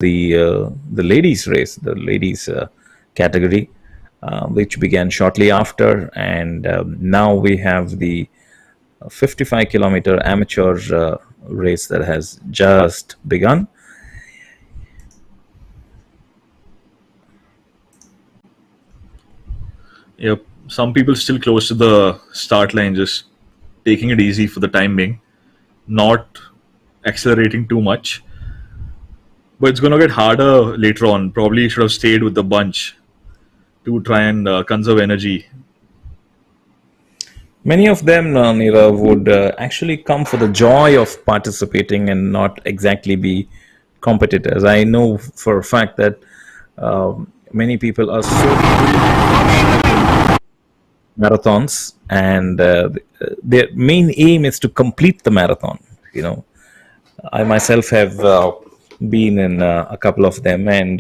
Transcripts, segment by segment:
the ladies race, the ladies category, which began shortly after, and now we have the 55-kilometer amateur race that has just begun. Yep. Some people still close to the start line, just taking it easy for the time being, not accelerating too much. But it's going to get harder later on. Probably should have stayed with the bunch to try and conserve energy. Many of them, Nirav, would actually come for the joy of participating and not exactly be competitors. I know for a fact that many people are so marathons, and their main aim is to complete the marathon. I myself have been in a couple of them, and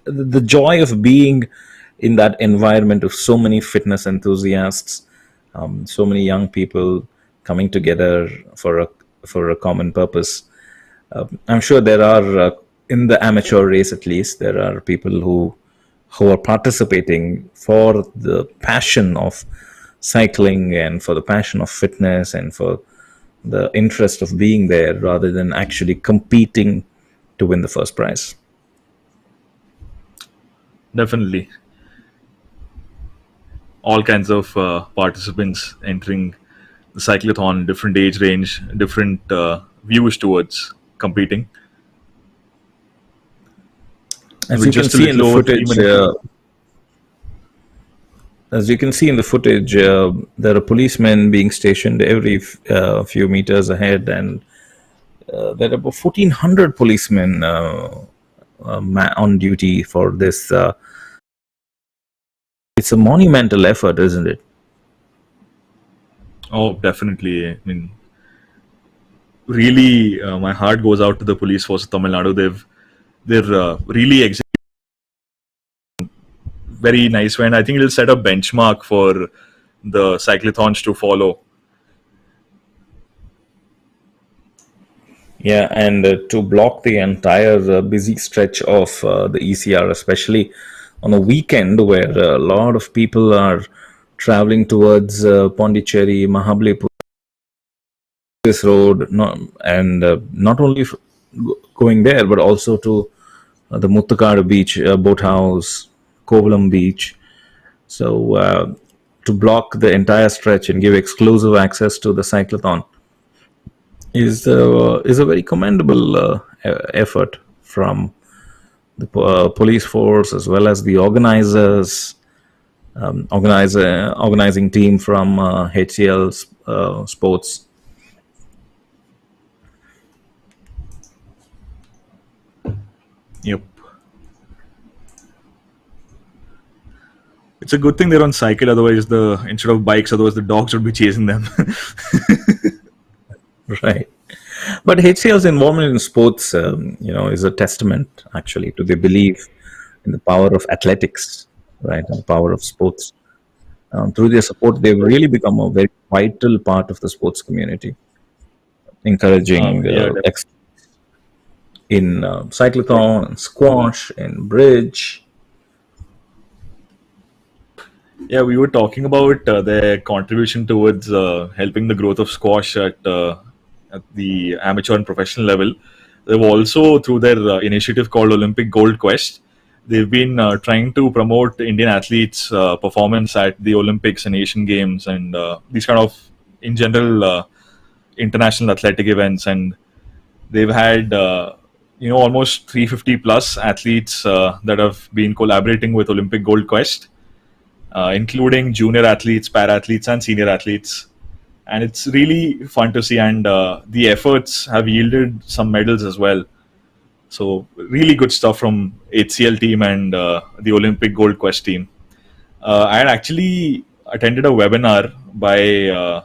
the joy of being in that environment of so many fitness enthusiasts, so many young people coming together for a common purpose. I'm sure there are in the amateur race, at least, there are people who are participating for the passion of cycling and for the passion of fitness and for the interest of being there rather than actually competing to win the first prize. Definitely. All kinds of participants entering the cyclothon, different age range, different views towards competing. As With you can just a see in the little over 3 footage, minutes. there are policemen being stationed every few meters ahead, and there are about 1,400 policemen on duty for this. It's a monumental effort, isn't it? Oh, definitely. I mean, really, my heart goes out to the police force of Tamil Nadu. They're really very nice way, and I think it'll set a benchmark for the cyclothons to follow. Yeah, and to block the entire busy stretch of the ECR, especially on a weekend where a lot of people are traveling towards Pondicherry, Mahabalipur, this road, not only going there, but also to the Muttukadu Beach, Boathouse, Kovalam Beach. So to block the entire stretch and give exclusive access to the cyclothon is a very commendable effort from the police force as well as the organizing team from HCL Sports. Yep. It's a good thing they're on cycle, otherwise instead of bikes, otherwise the dogs would be chasing them. Right. But HCL's involvement in sports, is a testament actually to their belief in the power of athletics, right, and the power of sports. Through their support, they've really become a very vital part of the sports community, encouraging Yeah, in cyclothon, and squash, and bridge. yeah, we were talking about their contribution towards helping the growth of squash at the amateur and professional level. They've also, through their initiative called Olympic Gold Quest, they've been trying to promote Indian athletes' performance at the Olympics and Asian Games and these kind of, in general, international athletic events. And they've had, almost 350 plus athletes that have been collaborating with Olympic Gold Quest, including junior athletes, para athletes, and senior athletes. And it's really fun to see, and the efforts have yielded some medals as well. So really good stuff from HCL team and the Olympic Gold Quest team. I had actually attended a webinar by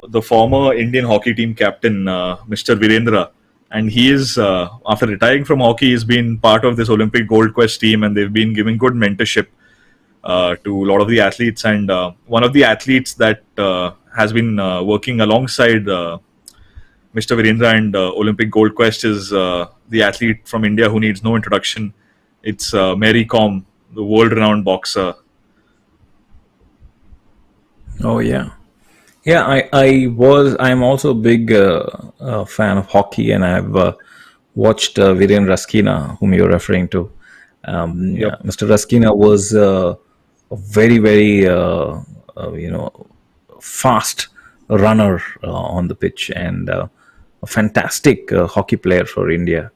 the former Indian hockey team captain, Mr. Virendra, and he is, after retiring from hockey, he's been part of this Olympic Gold Quest team, and they've been giving good mentorship to a lot of the athletes. And one of the athletes that has been working alongside Mr. Virendra and Olympic gold quest is the athlete from India who needs no introduction. It's Mary Kom, the world-renowned boxer. Oh yeah, yeah. I'm also a big fan of hockey, and I've watched Viren Raskina, whom you're referring to. Yep. Yeah, Mr. Raskina was a very, very fast runner on the pitch, and a fantastic hockey player for India.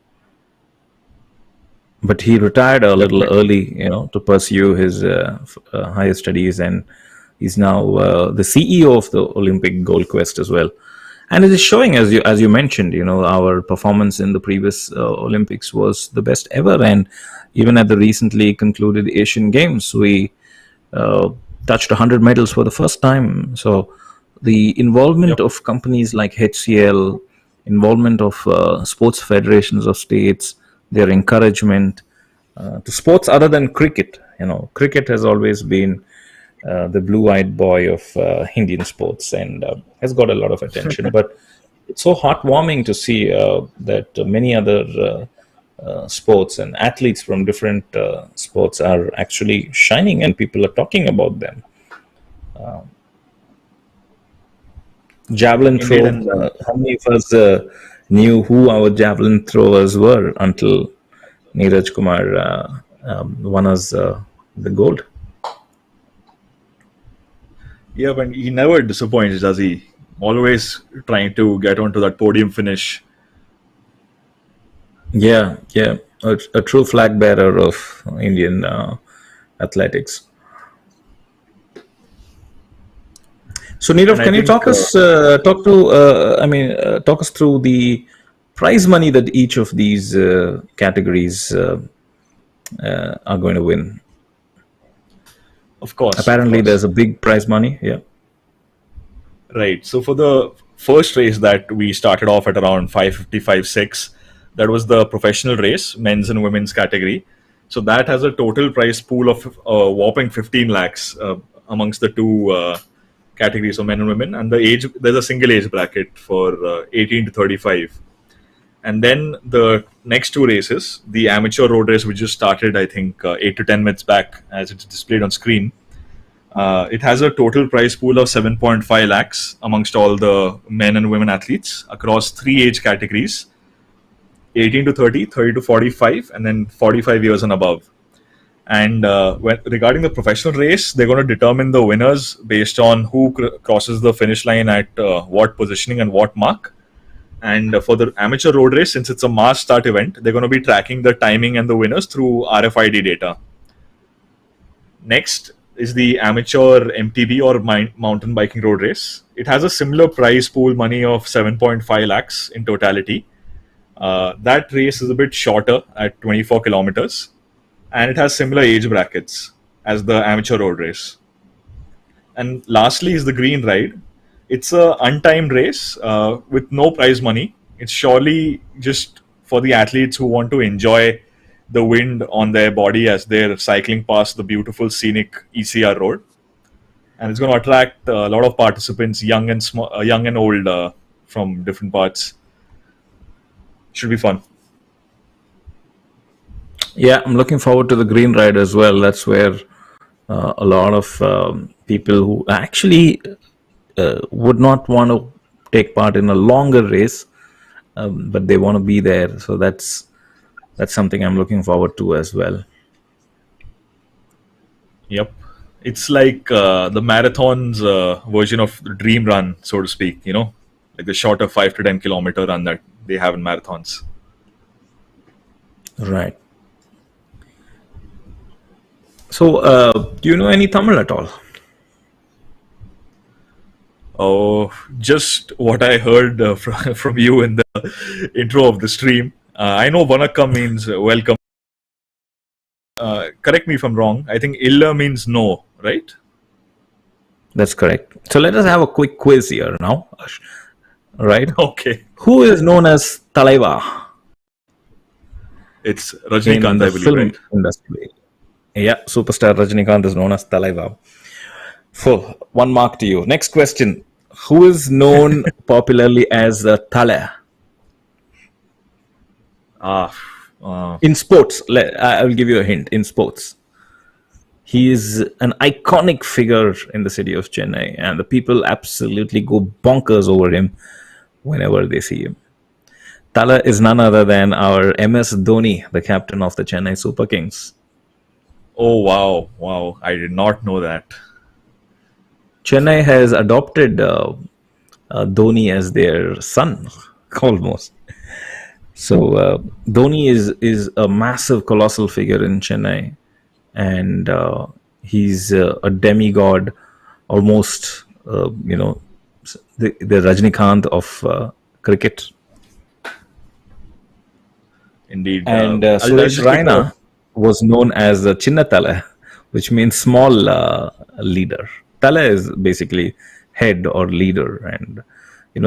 But he retired a little Definitely. early, to pursue his higher studies, and he's now the CEO of the Olympic Gold Quest as well. And it is showing, as you mentioned, our performance in the previous Olympics was the best ever, and even at the recently concluded Asian Games, we uh, touched 100 medals for the first time. So the involvement Yep. of companies like HCL, involvement of sports federations of states, their encouragement to sports other than cricket. Cricket has always been the blue-eyed boy of Indian sports, and has got a lot of attention. But it's so heartwarming to see that many other sports and athletes from different sports are actually shining, and people are talking about them. Javelin Indeed, throw. and How many of us knew who our javelin throwers were until Neeraj Kumar won us the gold? yeah, but he never disappoints, does he? Always trying to get onto that podium finish. Yeah, yeah, a true flag bearer of Indian athletics. So, And Nirav, I can you think, talk us through the prize money that each of these categories are going to win? of Apparently, course, there's a big prize money. Yeah. right. So for the first race that we started off at around 555.6, that was the professional race, men's and women's category. So that has a total prize pool of whopping 15 lakhs amongst the two categories of men and women. And there's a single age bracket for 18 to 35. And then the next two races, the amateur road race, which just started, I think, 8 to 10 minutes back, as it's displayed on screen. It has a total prize pool of 7.5 lakhs amongst all the men and women athletes across three age categories: 18 to 30, 30 to 45, and then 45 years and above. And regarding the professional race, they're going to determine the winners based on who crosses the finish line at what positioning and what mark. And for the amateur road race, since it's a mass start event, they're going to be tracking the timing and the winners through RFID data. Next is the amateur MTB or mountain biking road race. It has a similar prize pool money of 7.5 lakhs in totality. That race is a bit shorter at 24 kilometers, and it has similar age brackets as the amateur road race. And lastly is the green ride. It's a untimed race with no prize money. It's surely just for the athletes who want to enjoy the wind on their body as they're cycling past the beautiful scenic ECR road. And it's going to attract a lot of participants, young and old, from different parts. Should be fun. Yeah, I'm looking forward to the green ride as well. That's where a lot of people who actually would not want to take part in a longer race, but they want to be there. So that's something I'm looking forward to as well. Yep. It's like the marathon's version of the dream run, so to speak, like the shorter 5 to 10 kilometer run that they have in marathons. Right. So, do you know any Tamil at all? Oh, just what I heard from you in the intro of the stream. I know Vanakkam means welcome. Correct me if I'm wrong. I think Illa means no, right? That's correct. So let us have a quick quiz here now. Right? Okay. Who is known as Talaiva It's in Rajnikant, the I believe, film right? industry? Yeah, superstar Rajnikant is known as Talaiva. Full 1 mark to you. Next question. who is known popularly as Tale Ah, uh, in sports. I will give you a hint. In sports, he is an iconic figure in the city of Chennai, and the people absolutely go bonkers over him whenever they see him. Tala is none other than our MS Dhoni, the captain of the Chennai Super Kings. oh wow, wow! I did not know that. Chennai has adopted Dhoni as their son, almost. So Dhoni is a massive, colossal figure in Chennai, and he's a demigod, almost. The Rajnikant of cricket. Indeed, And I'll Suresh just take a Raina was known as Chinnatala, which means small leader. Tala is basically head or leader. And,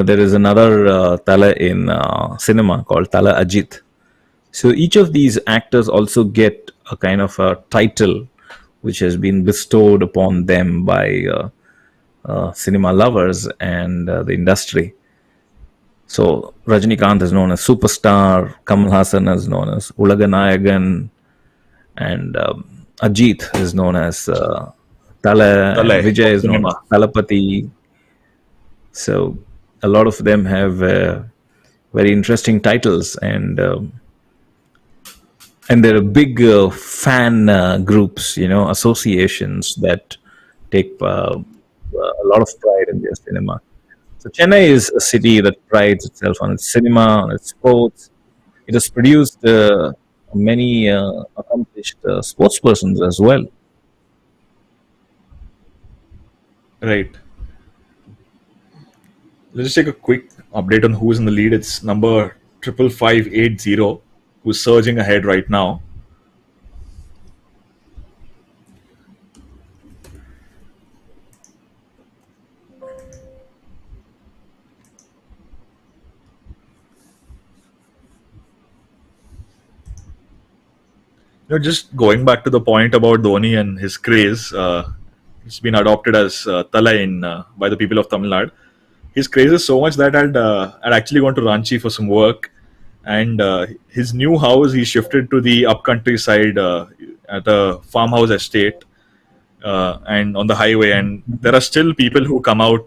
there is another Tala in cinema called Tala Ajit. So each of these actors also get a kind of a title which has been bestowed upon them by cinema lovers and the industry. So Rajnikant is known as superstar, Kamal Hassan is known as Ulaganayagan, and Ajit is known as Tala, and Talay Vijay of is known as cinema. Talapati. So a lot of them have very interesting titles, and there are big fan groups, associations that take a lot of pride in their cinema. So Chennai is a city that prides itself on its cinema, on its sports. It has produced many accomplished sportspersons as well. Right. Let's just take a quick update on who's in the lead. It's number 55580, who's surging ahead right now. Just going back to the point about Dhoni and his craze, he's been adopted as Tala in by the people of Tamil Nadu. His craze is so much that I'd actually gone to Ranchi for some work, and his new house he shifted to the upcountry side at a farmhouse estate and on the highway, and there are still people who come out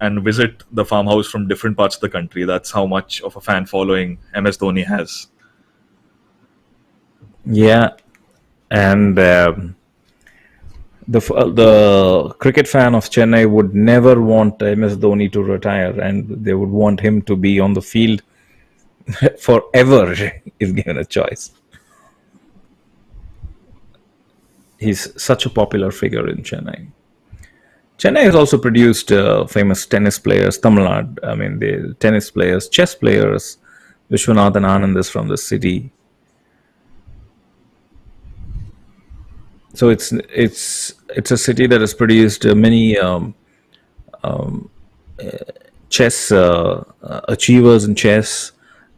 and visit the farmhouse from different parts of the country. That's how much of a fan following MS Dhoni has. Yeah, and the cricket fan of Chennai would never want MS Dhoni to retire, and they would want him to be on the field forever if given a choice. He's such a popular figure in Chennai. Chennai has also produced famous tennis players, Tamil Nadu. I mean, the tennis players, chess players. Vishwanathan Anand is from the city. So it's a city that has produced many chess achievers in chess,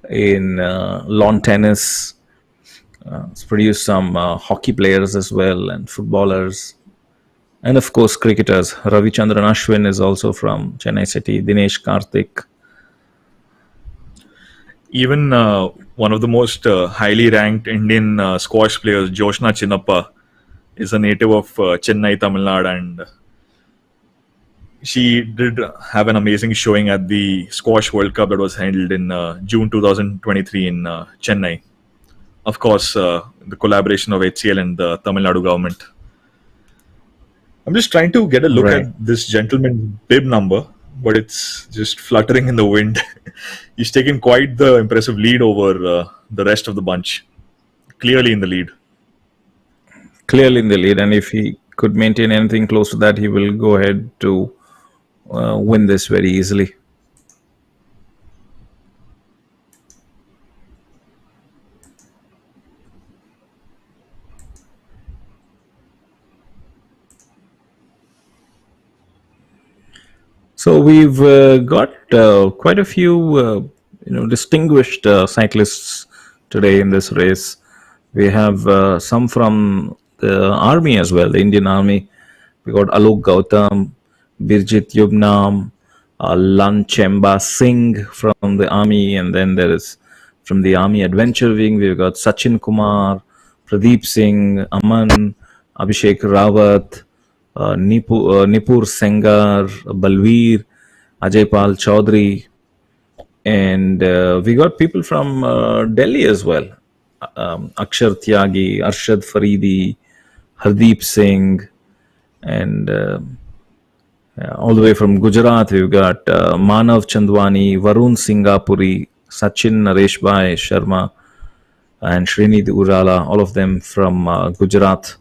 in lawn tennis. It's produced some hockey players as well and footballers, and of course cricketers. Ravichandran Ashwin is also from Chennai City. Dinesh Karthik. Even one of the most highly ranked Indian squash players, Joshna Chinnappa, is a native of Chennai, Tamil Nadu, and she did have an amazing showing at the Squash World Cup that was held in June 2023 in Chennai. Of course, the collaboration of HCL and the Tamil Nadu government. I'm just trying to get a look Right. at this gentleman's bib number, but it's just fluttering in the wind. He's taken quite the impressive lead over the rest of the bunch. Clearly in the lead. Clearly in the lead, and if he could maintain anything close to that, he will go ahead to win this very easily. So we've got quite a few, distinguished cyclists today in this race. We have some from the army as well, the Indian Army. We got Alok Gautam, Birjit Yubnam, Lanchemba Singh from the army, and then there is from the army adventure wing we've got Sachin Kumar, Pradeep Singh, Aman, Abhishek Rawat, Nipur Sengar, Balveer, Ajay Pal Chaudhary, and we got people from Delhi as well. Akshar Tyagi, Arshad Faridi, Hardeep Singh, and all the way from Gujarat, we've got Manav Chandwani, Varun Singapuri, Sachin Nareshbhai Sharma, and Srinidhi Urala, all of them from Gujarat.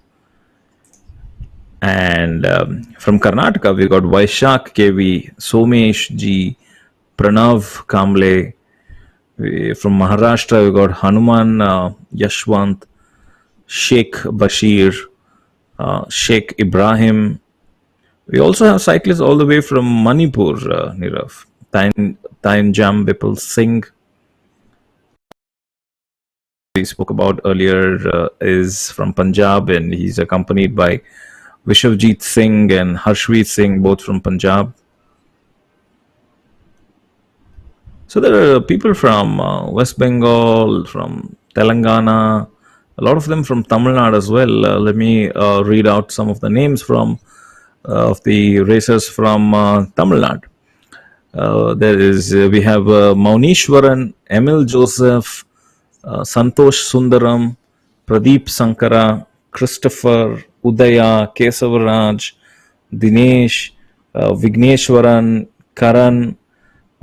And from Karnataka, we got Vaishak KV, Somesh G, Pranav Kamble. From Maharashtra, we got Hanuman Yashwant, Sheikh Bashir, Sheikh Ibrahim. We also have cyclists all the way from Manipur, Nirav. Tainjam Bipul Singh, we spoke about earlier, is from Punjab, and he's accompanied by Vishwajit Singh and Harshveer Singh, both from Punjab. So there are people from West Bengal, from Telangana, a lot of them from Tamil Nadu as well. Let me read out some of the names from of the racers from Tamil Nadu. We have Maunishwaran, Emil Joseph, Santosh Sundaram, Pradeep Sankara, Christopher, Udaya, Kesavaraj, Dinesh, Vigneshwaran, Karan,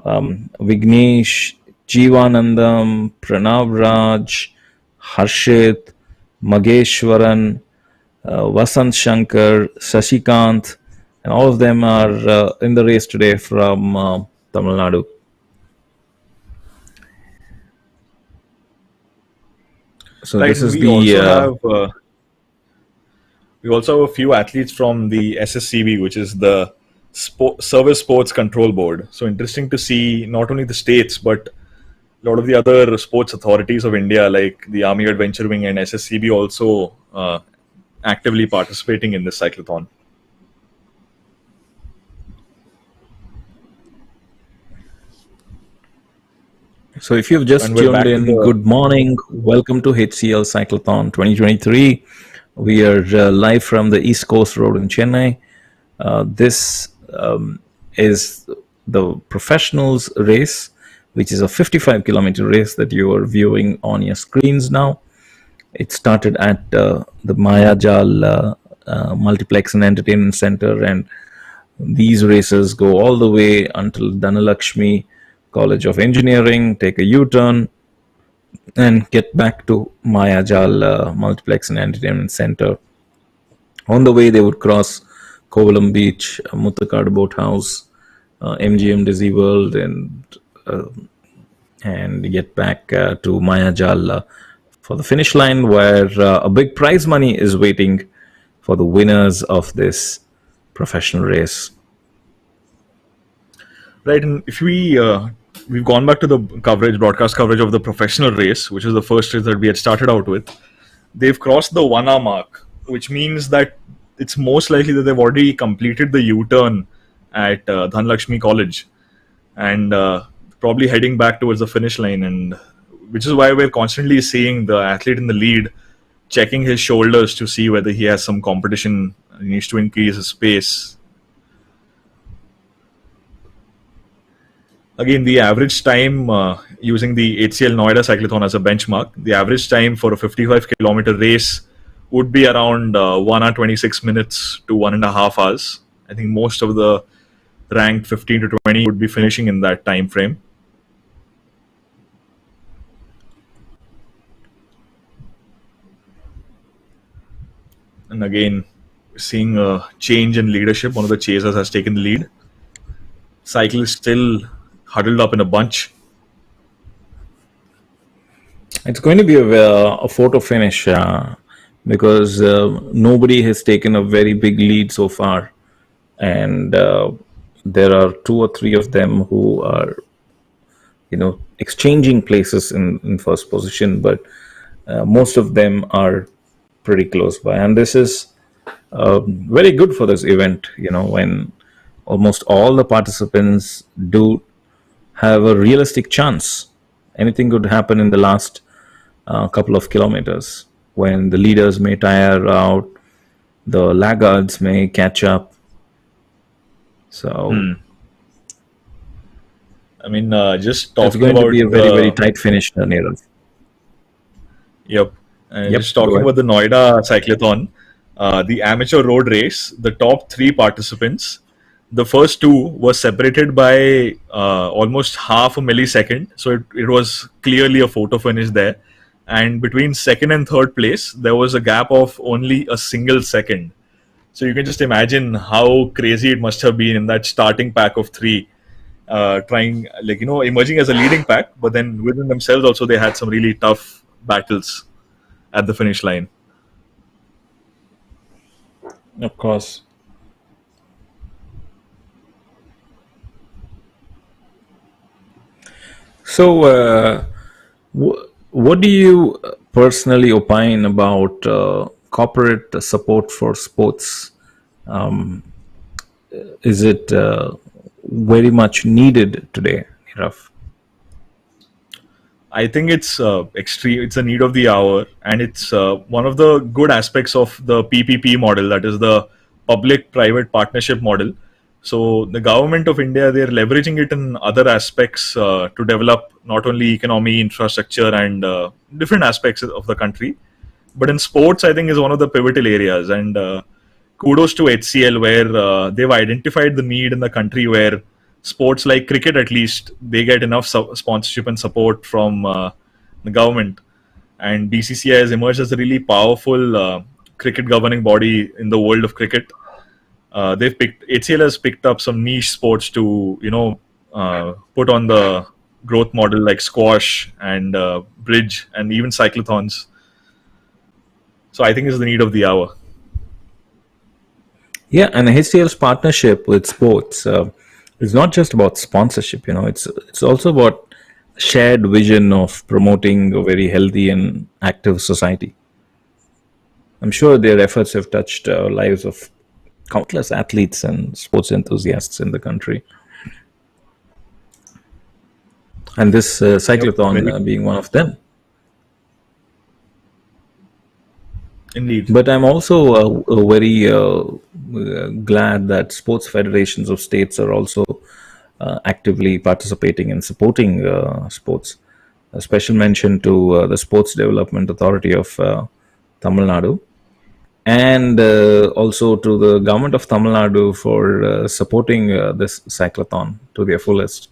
Vignesh, Jivanandam, Pranav Raj, Harshit, Mageshwaran, Vasant Shankar, Sashikant, and all of them are in the race today from Tamil Nadu. So Right, this is we the also have we also have a few athletes from the SSCB, which is the Service Sports Control Board. So interesting to see not only the states but a lot of the other sports authorities of India, like the Army Adventure Wing and SSCB, also actively participating in this cyclothon. So if you've just And we're tuned back to in, the good morning. Welcome to HCL Cyclothon 2023. We are live from the East Coast Road in Chennai. This is the professionals race, which is a 55-kilometer race that you are viewing on your screens now. It started at the Mayajal Multiplex and Entertainment Center, and these races go all the way until Dhanalakshmi College of Engineering, take a U-turn, and get back to Mayajal Multiplex and Entertainment Center. On the way, they would cross Kovalam Beach, Muttakad Boathouse, MGM Disney World, and get back to Mayajal for the finish line, where a big prize money is waiting for the winners of this professional race. right, and if we've gone back to the broadcast coverage of the professional race, which is the first race that we had started out with. They've crossed the 1 hour mark, which means that it's most likely that they've already completed the U-turn at Dhanlakshmi College, and probably heading back towards the finish line, and which is why we're constantly seeing the athlete in the lead checking his shoulders to see whether he has some competition, he needs to increase his pace. Again, the average time, using the HCL Noida Cyclothon as a benchmark, the average time for a 55-kilometer race would be around 1 hour 26 minutes to 1.5 hours. I think most of the ranked 15 to 20 would be finishing in that time frame. And again, seeing a change in leadership. One of the chasers has taken the lead. Cyclists still huddled up in a bunch. It's going to be a photo finish because nobody has taken a very big lead so far, and there are 2 or 3 of them who are, exchanging places in first position, but most of them are pretty close by, and this is very good for this event. When almost all the participants do have a realistic chance. Anything could happen in the last couple of kilometers when the leaders may tire out, the laggards may catch up. So I mean, just it's talking going to about be a very, very the tight finish, Neerav. Yep. And Yep, just go talking ahead. about the Noida Cyclothon, the amateur road race, the top three participants, the first two were separated by almost half a millisecond. So it was clearly a photo finish there. And between second and third place, there was a gap of only a single second. So you can just imagine how crazy it must have been in that starting pack of three, trying, emerging as a leading pack, but then within themselves also they had some really tough battles at the finish line. Of course. So, what do you personally opine about corporate support for sports? Is it very much needed today, Nirav? I think it's extreme. It's a need of the hour, and it's one of the good aspects of the PPP model, that is the public-private partnership model. So the government of India, they're leveraging it in other aspects to develop not only economy, infrastructure, and different aspects of the country, but in sports, I think is one of the pivotal areas. And kudos to HCL, where they've identified the need in the country where sports like cricket, at least, they get enough sponsorship and support from the government. And BCCI has emerged as a really powerful cricket governing body in the world of cricket. They've picked HCL has picked up some niche sports to put on the growth model, like squash and bridge and even cyclothons. So I think it's the need of the hour. Yeah, and HCL's partnership with sports is not just about sponsorship. It's also about shared vision of promoting a very healthy and active society. I'm sure their efforts have touched lives of countless athletes and sports enthusiasts in the country, and this Yep, cyclothon very being one of them. indeed. But I'm also very glad that sports federations of states are also actively participating and supporting sports. A special mention to the Sports Development Authority of Tamil Nadu, and also to the government of Tamil Nadu for supporting this cyclothon to their fullest.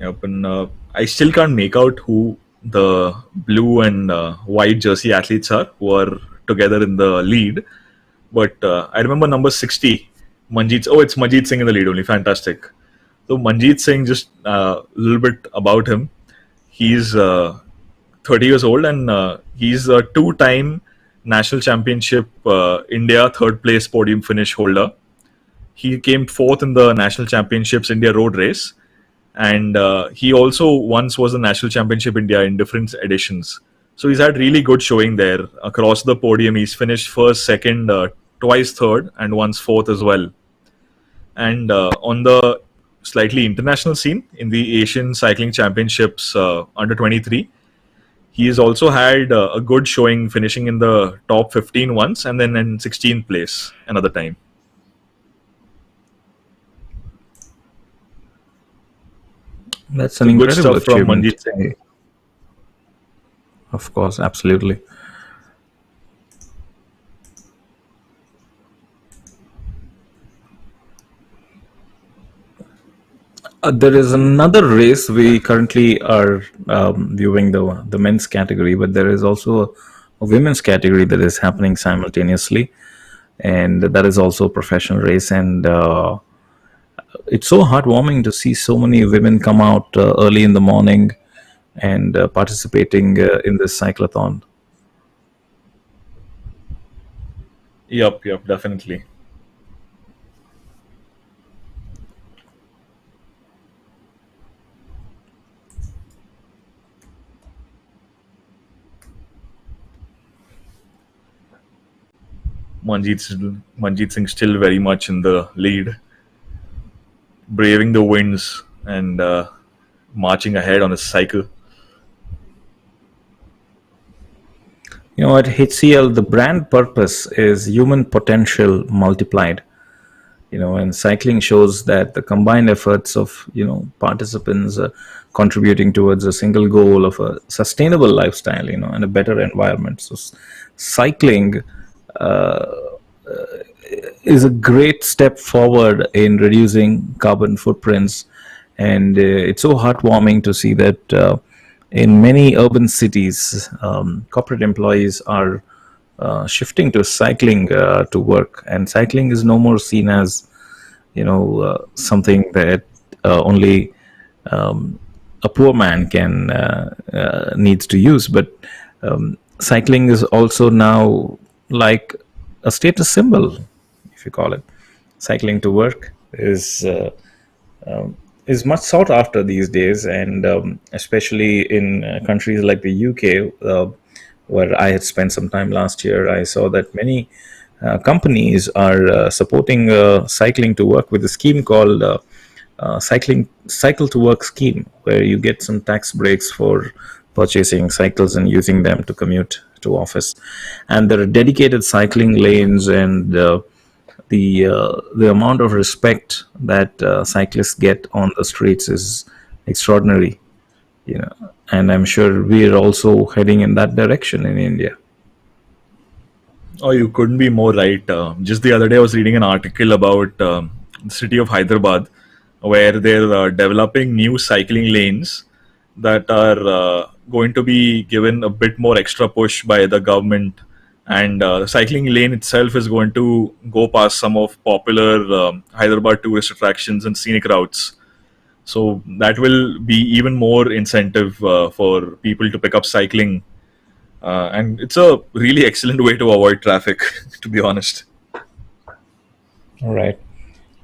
Yep, and I still can't make out who the blue and white jersey athletes are who are together in the lead. But I remember number 60, Manjeet. Oh, it's Manjeet Singh in the lead only. Fantastic. So Manjeet Singh, just a little bit about him. He's 30 years old, and he's a two-time national championship India third place podium finish holder. He came fourth in the national championships India road race, and he also once was the national championship India in different editions. So he's had really good showing there across the podium. He's finished first, second, twice third, and once fourth as well. And on the slightly international scene in the Asian Cycling Championships under 23, he has also had a good showing, finishing in the top 15 once, and then in 16th place another time. That's an So good incredible stuff from achievement. Manjeet Singh. Of course, absolutely. There is another race we currently are viewing, the men's category, but there is also a women's category that is happening simultaneously, and that is also a professional race. And it's so heartwarming to see so many women come out early in the morning and participating in this cyclothon. Yep, yep, definitely. Manjeet Singh still very much in the lead, braving the winds and marching ahead on his cycle. At HCL, the brand purpose is human potential multiplied. And cycling shows that the combined efforts of participants contributing towards a single goal of a sustainable lifestyle, and a better environment. So cycling is a great step forward in reducing carbon footprints, and it's so heartwarming to see that in many urban cities, corporate employees are shifting to cycling to work, and cycling is no more seen as something that only a poor man can needs to use, but cycling is also now like a status symbol, if you call it. Cycling to work is much sought after these days, and especially in countries like the UK, where I had spent some time last year. I saw that many companies are supporting cycling to work with a scheme called cycle to work scheme, where you get some tax breaks for purchasing cycles and using them to commute to office. And there are dedicated cycling lanes, and the amount of respect that cyclists get on the streets is extraordinary. And I'm sure we're also heading in that direction in India. Oh, you couldn't be more right. Just the other day, I was reading an article about the city of Hyderabad, where they're developing new cycling lanes that are going to be given a bit more extra push by the government. And the cycling lane itself is going to go past some of popular Hyderabad tourist attractions and scenic routes. So that will be even more incentive for people to pick up cycling. And it's a really excellent way to avoid traffic, to be honest. All right.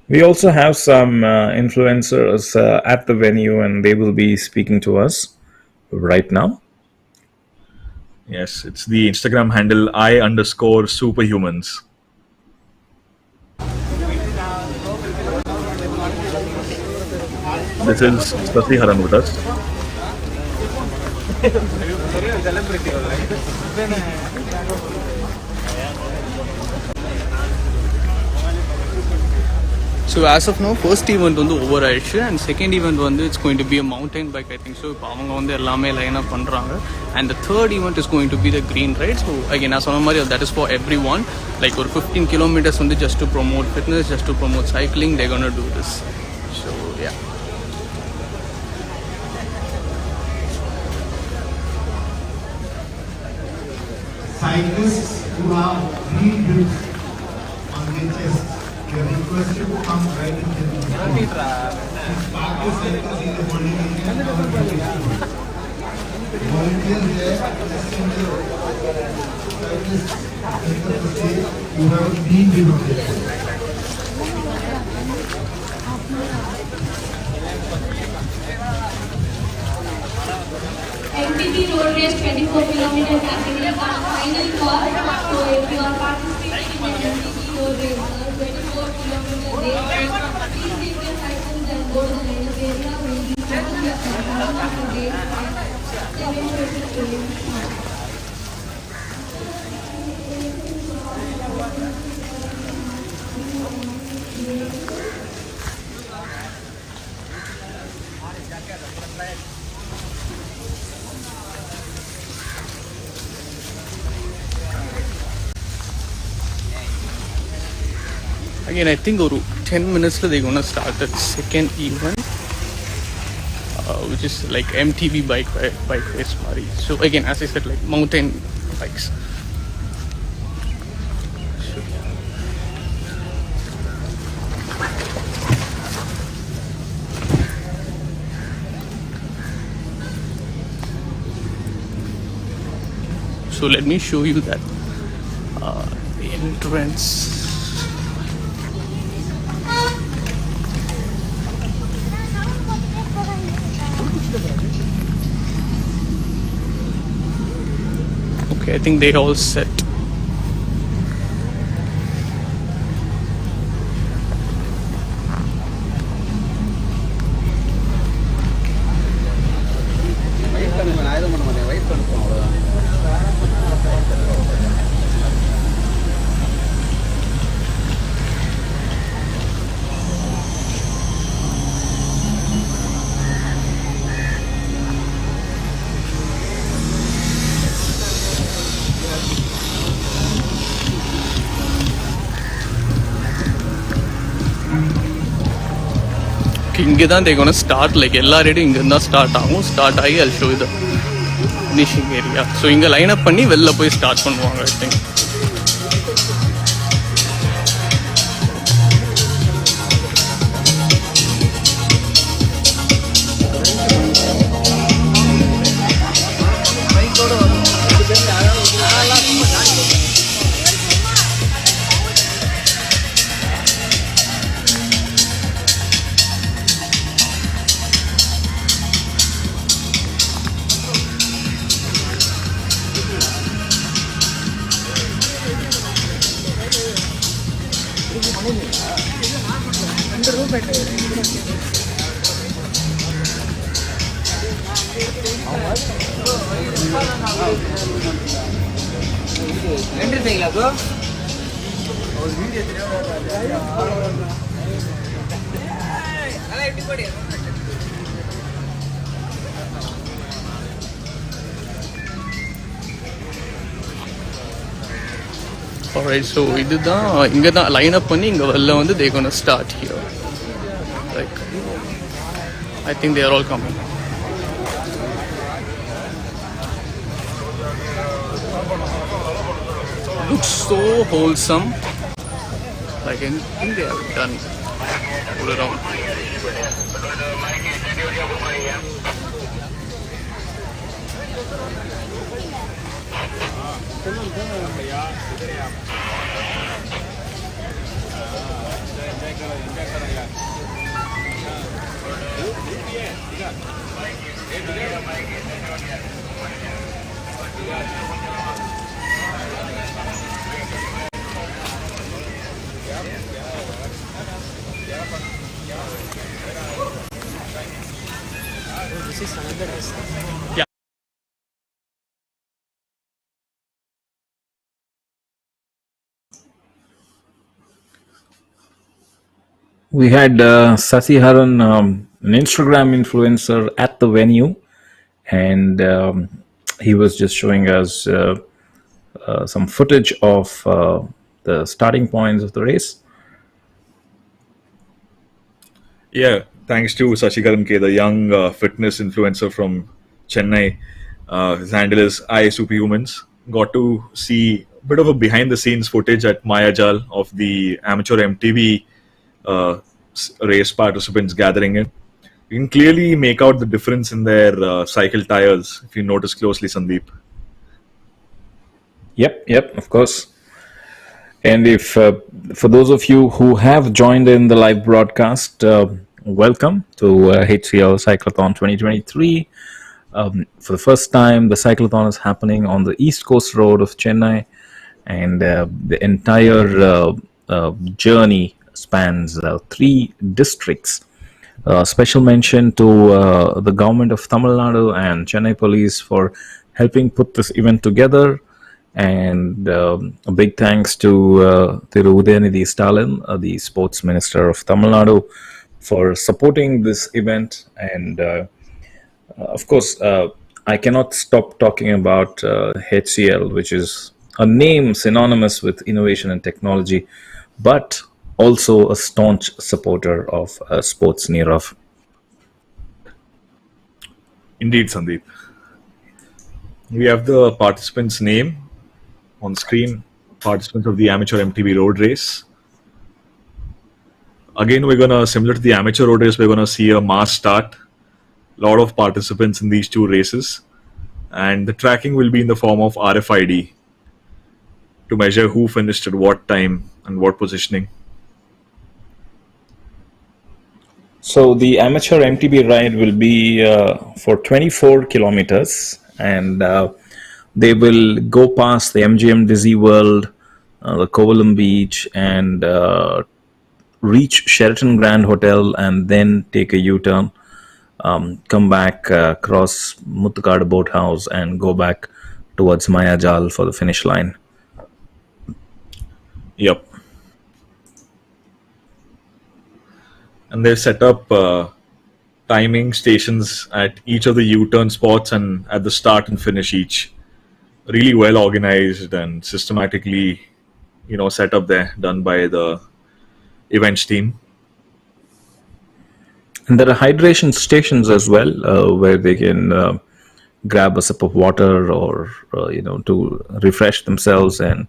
We also have some influencers at the venue, and they will be speaking to us right now. Yes, it's the Instagram handle I_superhumans. This is Sati Haran with us. So as of now, first event வந்து over ஆயிடுச்சு, and second event வந்து it's going to be a mountain bike, I think so. இப்போ அவங்க வந்து எல்லாமே line up பண்றாங்க, and the third event is going to be the green ride. So again, நான் சொன்ன மாதிரி that is for everyone. Like ஒரு 15 kilometers வந்து just to promote fitness, just to promote cycling, they're going to do this. So yeah. Cyclists who have green grips on their chest, they are requested to come right into the spot. Park your cycles in the holding area and cover the distance. Volunteers there, just in the cyclists enter the stage, you have a green grip on their chest. MTB road race 24 kilometer category final call. So if you are participating in MTB road race 24 kilometer race, please leave your cycles and go to the next area. We will be starting your countdown of the race at 7:30 AM. Again, I think over 10 minutes they're going to start the second event, which is like MTB bike race mari. So again, as I said, like mountain bikes. So let me show you that the entrance. Okay, I think they all set. இங்கே தான் தேக்கணும் start, like எல்லா ரேடும் இங்கே தான் start ஆகும். Start ஆகி அது show இது finishing area. So இங்கே லைன் அப் பண்ணி வெளில போய் ஸ்டார்ட் பண்ணுவாங்க ஐ திங்க். Alright, so இதுதான் இங்கே தான் லைன் அப் பண்ணி இங்கே வெளில வந்து they gonna start here. Like I think they are all coming. Looks so wholesome. Like I think they have done all around. Yeah. We had Sasi Haran, an Instagram influencer, at the venue, and he was just showing us some footage of the starting points of the race. Yeah, thanks to Sashikaran K, the young fitness influencer from Chennai. His handle is iSuperhumans. Got to see a bit of a behind the scenes footage at Mayajal of the amateur MTV race participants gathering in. You can clearly make out the difference in their cycle tires if you notice closely, Sandeep. Yep, of course. And if for those of you who have joined in the live broadcast, welcome to HCL Cyclothon 2023. For the first time, the cyclothon is happening on the East Coast Road of Chennai, and the entire journey spans 3 districts. Special mention to the government of Tamil Nadu and Chennai police for helping put this event together. And a big thanks to Thiru Udayanidhi Stalin, the sports minister of Tamil Nadu, for supporting this event. And of course, I cannot stop talking about HCL, which is a name synonymous with innovation and technology, but also a staunch supporter of sports Nirav. Indeed, Sandeep. We have the participants' name on screen, participants of the amateur MTB road race. Again, we're gonna, similar to the amateur road race, we're gonna see a mass start. A lot of participants in these 2 races, and the tracking will be in the form of RFID to measure who finished at what time and what positioning. So the amateur MTB ride will be for 24 kilometers, and they will go past the MGM Disney World, the Kovalam Beach, and reach Sheraton Grand Hotel, and then take a U-turn, come back, cross Muttukadu Boathouse, and go back towards Mayajal for the finish line. Yep. And they've set up timing stations at each of the U-turn spots and at the start and finish each. Really well organized and systematically, set up there, done by the events team. And there are hydration stations as well, where they can grab a sip of water, or to refresh themselves and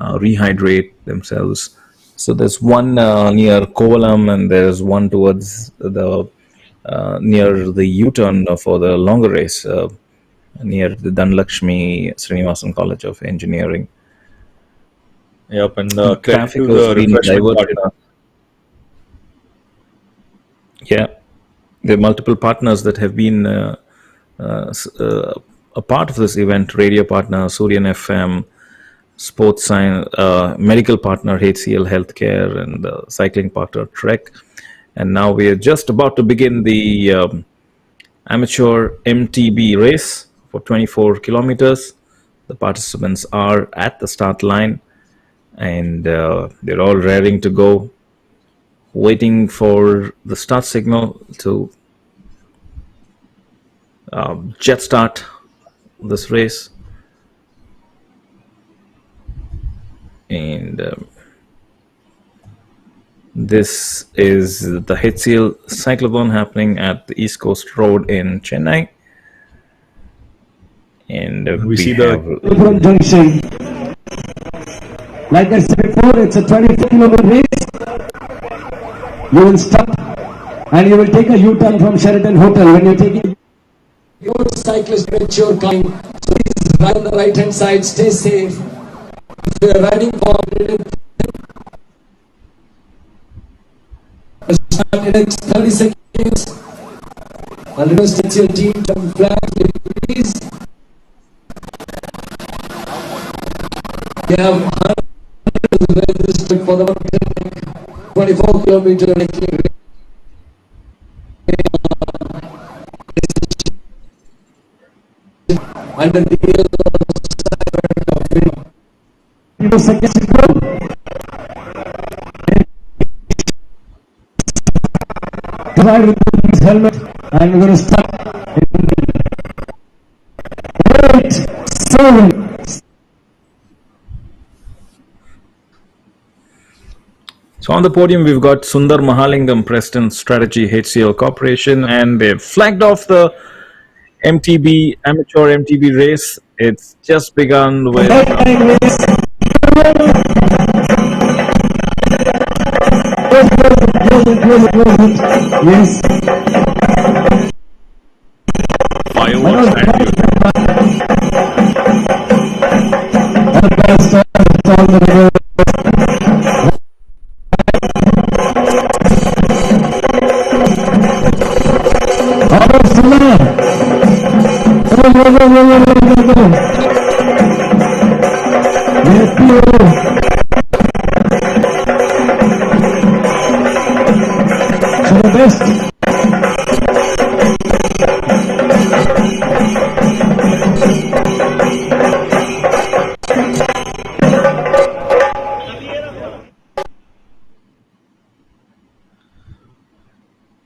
rehydrate themselves. So there's one near Kovalam, and there's one towards the near the U-turn for the longer race, near the Dhanlakshmi Srinivasan College of Engineering. Yep, and credit Traffic to has the been refreshment diverted. partner. Yeah, there are multiple partners that have been a part of this event. Radio partner Suryan FM, sports science, medical partner HCL Healthcare, and cycling partner Trek. And now we are just about to begin the amateur MTB race for 24 kilometers. The participants are at the start line, and they're all raring to go, waiting for the start signal to jet start this race. And this is the HCL Cyclothon happening at the East Coast Road in Chennai. And We see the From Junction. Like I said before, it's a 24-kilometer race. You will stop and you will take a U-turn from Sheraton Hotel. When you're taking your cyclist, make your kind. So please ride on the right-hand side. Stay safe. If you are riding for start in the next 30 seconds. And request your team to flag, please. We have 100 registered for the 24-kilometer under the seconds to go. Ride with his helmet, and we're going to start. 8, 7. So on the podium, we've got Sundar Mahalingam, President Strategy HCL Corporation, and they've flagged off the MTB, amateur MTB race. It's just begun with... Yes. fireworks and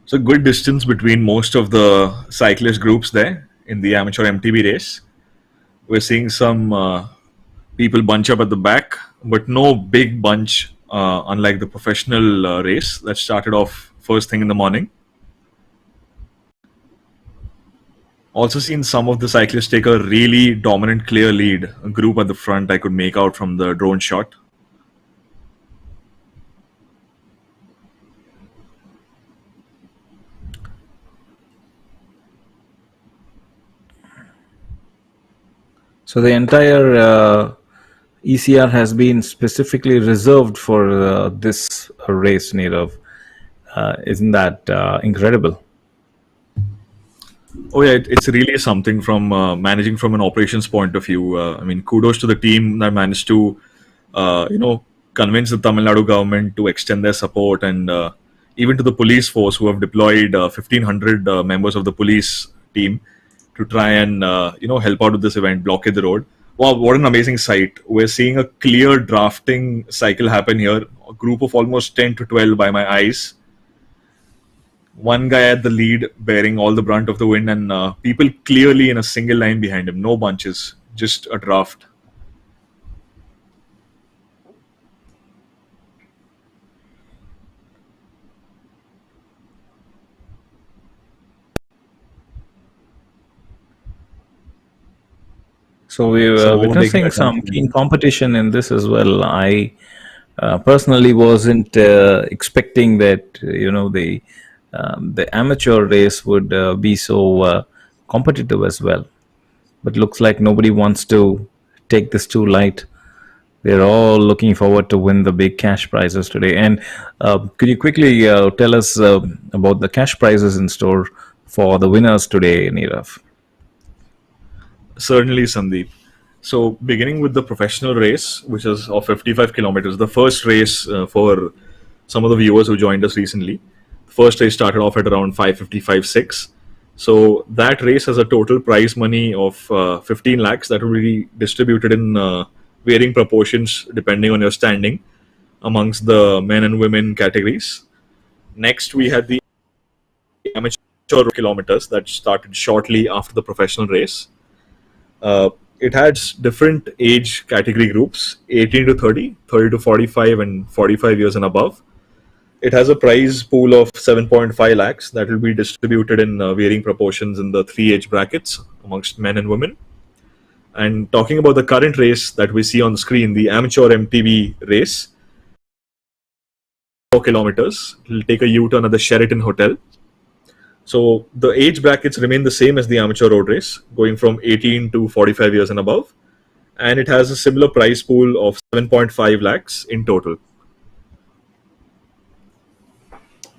So good distance between most of the cyclist groups there in the amateur MTB race. We're seeing some people bunch up at the back, but no big bunch, unlike the professional race that started off first thing in the morning. Also seen some of the cyclists take a really dominant, clear lead. A group at the front I could make out from the drone shot. So the entire ECR has been specifically reserved for this race, Nirav. Isn't that incredible? Oh yeah, it's really something from managing from an operations point of view. I mean, kudos to the team that managed to, convince the Tamil Nadu government to extend their support, and even to the police force who have deployed 1,500 members of the police team to try and help out with this event, blockade the road. Wow, what an amazing sight! We're seeing a clear drafting cycle happen here. A group of almost 10 to 12 by my eyes. One guy at the lead bearing all the brunt of the wind, and people clearly in a single line behind him. No bunches, just a draft. So we were So they get witnessing a chance some to keen win. competition in this as well. I personally wasn't expecting that the amateur race would be so competitive as well. But looks like nobody wants to take this too light. They're all looking forward to win the big cash prizes today. And could you quickly tell us about the cash prizes in store for the winners today, Nirav? Certainly, Sandeep. So, beginning with the professional race, which is of 55 kilometers, the first race for some of the viewers who joined us recently. The first race started off at around 5:55.6. So, that race has a total prize money of 15 lakhs that will be distributed in varying proportions depending on your standing amongst the men and women categories. Next, we had the amateur kilometers that started shortly after the professional race. It has different age category groups: 18 to 30, 30 to 45, and 45 years and above. It has a prize pool of 7.5 lakhs that will be distributed in varying proportions in the three age brackets amongst men and women. And talking about the current race that we see on the screen, the amateur MTB race, 4 kilometers, it will take a U turn at the Sheraton Hotel. So the age brackets remain the same as the amateur road race, going from 18 to 45 years and above. And it has a similar prize pool of 7.5 lakhs in total.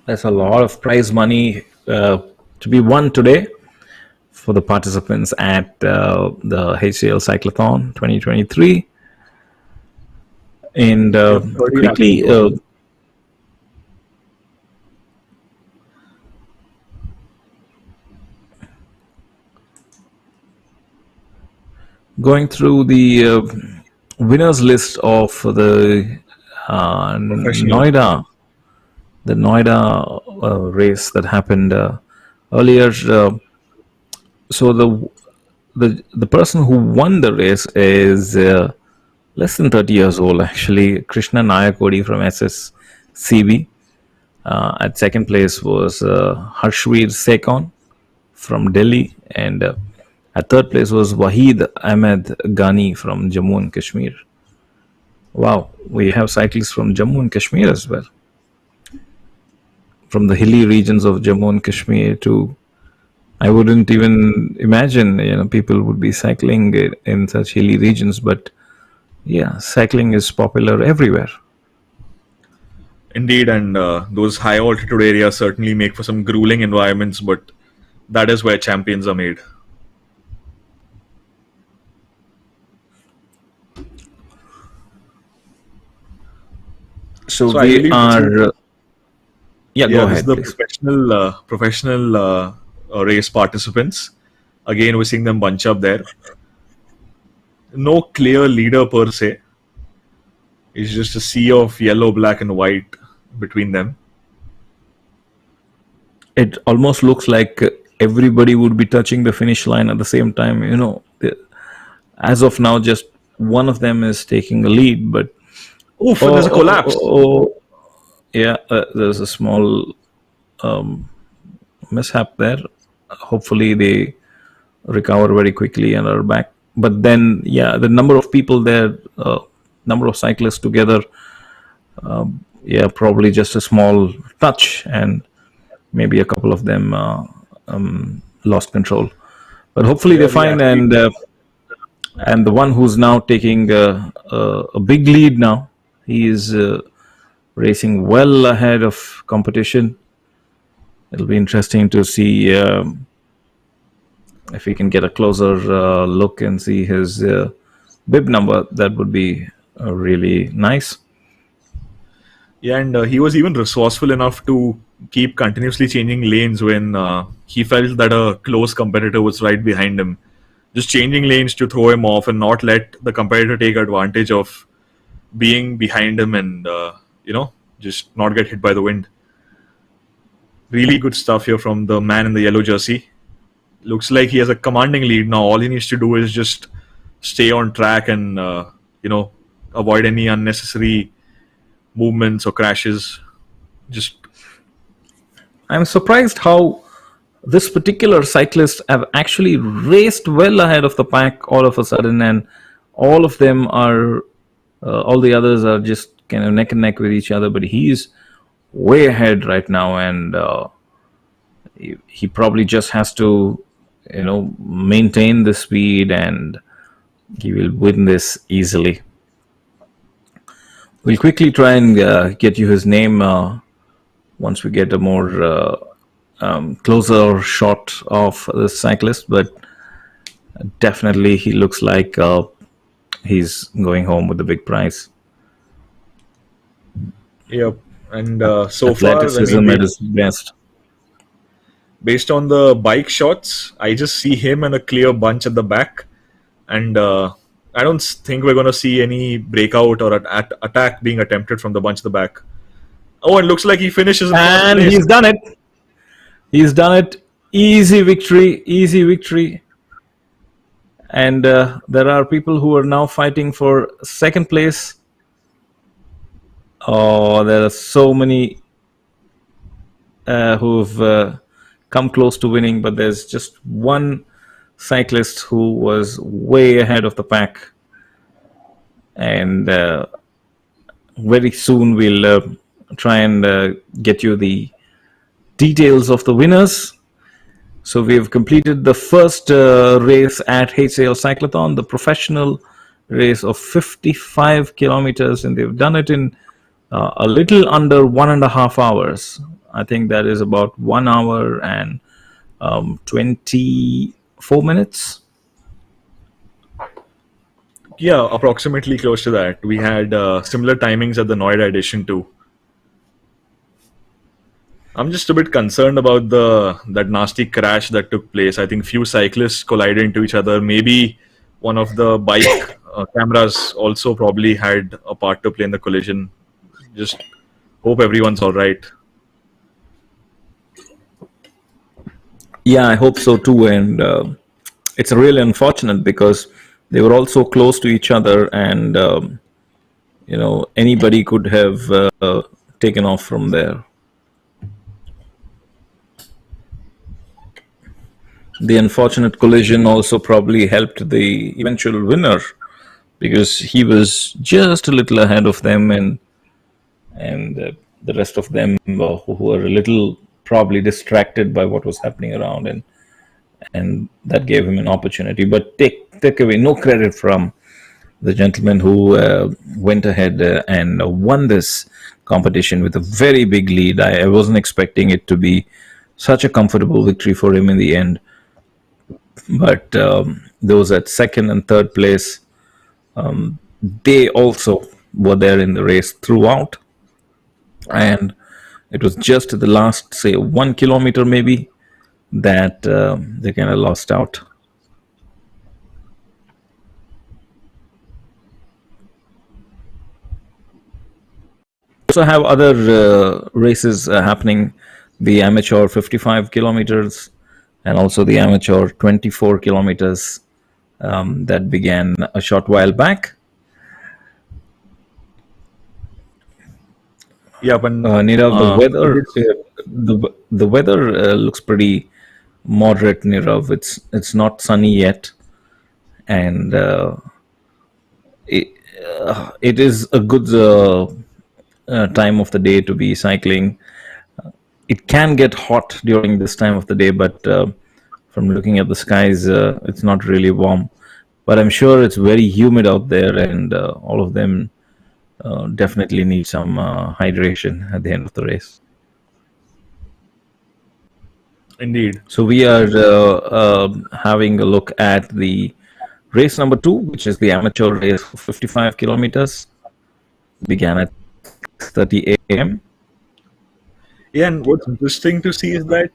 There's a lot of prize money to be won today for the participants at the HCL Cyclothon 2023. And 30 lakhs in quickly, total. going through the winners list of the Professional. Noida race that happened earlier. So the person who won the race is less than 30 years old, actually. Krishna Nayakodi from SSCB. At second place was Harshveer Sekon from Delhi, and at third place was Wahid Ahmed Ghani from Jammu and Kashmir. Wow, we have cyclists from Jammu and Kashmir as well. From the hilly regions of Jammu and Kashmir to, I wouldn't even imagine, people would be cycling in such hilly regions, but yeah, cycling is popular everywhere. Indeed, and those high altitude areas certainly make for some grueling environments, but that is where champions are made. So So I we believe this is, are, yeah, go yeah, this is ahead, the please. professional race participants. Again, we're seeing them bunch up there. No clear leader per se. It's just a sea of yellow, black, and white between them. It almost looks like everybody would be touching the finish line at the same time. As of now, just one of them is taking the lead, but Oof, oh, there's a oh, oh, collapse. oh, oh, yeah, there's a small mishap there. Hopefully, they recover very quickly and are back. But then, yeah, the number of people there, number of cyclists together, yeah, probably just a small touch, and maybe a couple of them lost control. But hopefully, Yeah, they're the fine. athlete. And the one who's now taking a big lead now, he is racing well ahead of competition. It'll be interesting to see if we can get a closer look and see his bib number. That would be really nice. Yeah, and he was even resourceful enough to keep continuously changing lanes when he felt that a close competitor was right behind him. Just changing lanes to throw him off and not let the competitor take advantage of being behind him and, just not get hit by the wind. Really good stuff here from the man in the yellow jersey. Looks like he has a commanding lead now. All he needs to do is just stay on track and, avoid any unnecessary movements or crashes. Just I'm surprised how this particular cyclist have actually raced well ahead of the pack all of a sudden, and all of them are, all the others are just kind of neck and neck with each other, but he's way ahead right now, and he probably just has to, maintain the speed, and he will win this easily. We'll quickly try and get you his name once we get a more closer shot of the cyclist, but definitely he looks like he's going home with the big prize. Yep. And so far, Athleticism at his best. based on the bike shots, I just see him and a clear bunch at the back, and I don't think we're going to see any breakout or attack being attempted from the bunch at the back. Oh, it looks like he finishes in first And place. he's done it. He's done it. Easy victory. Easy victory. And there are people who are now fighting for second place. Oh, there are so many who've come close to winning, but there's just one cyclist who was way ahead of the pack. And very soon we'll try and get you the details of the winners. So we've completed the first race at HCL Cyclothon, the professional race of 55 kilometers, and they've done it in a little under 1.5 hours. I think that is about 1 hour and 24 minutes. Yeah, approximately close to that. We had similar timings at the Noida edition too. I'm just a bit concerned about that nasty crash that took place. I think few cyclists collided into each other. Maybe one of the bike cameras also probably had a part to play in the collision. Just hope everyone's all right. Yeah, I hope so too. And it's really unfortunate because they were all so close to each other, and anybody could have taken off from there. The unfortunate collision also probably helped the eventual winner because he was just a little ahead of them, and the rest of them who were a little probably distracted by what was happening around, and that gave him an opportunity. But take away no credit from the gentleman who went ahead and won this competition with a very big lead. I wasn't expecting it to be such a comfortable victory for him in the end. But those at second and third place, they also were there in the race throughout. And it was just the last, say, 1 kilometer maybe, that they kind of lost out. We also have other races happening, the amateur 55 kilometers and also the amateur 24 kilometers that began a short while back. Yeah, but Nirav, the weather looks pretty moderate, Nirav. It's not sunny yet, and it is a good time of the day to be cycling. It can get hot during this time of the day, but from looking at the skies, it's not really warm. But I'm sure it's very humid out there, and all of them definitely need some hydration at the end of the race. indeed. So we are having a look at the race number 2, which is the amateur race of 55 kilometers. Began at 6:30 a.m. Yeah, and what's interesting to see is that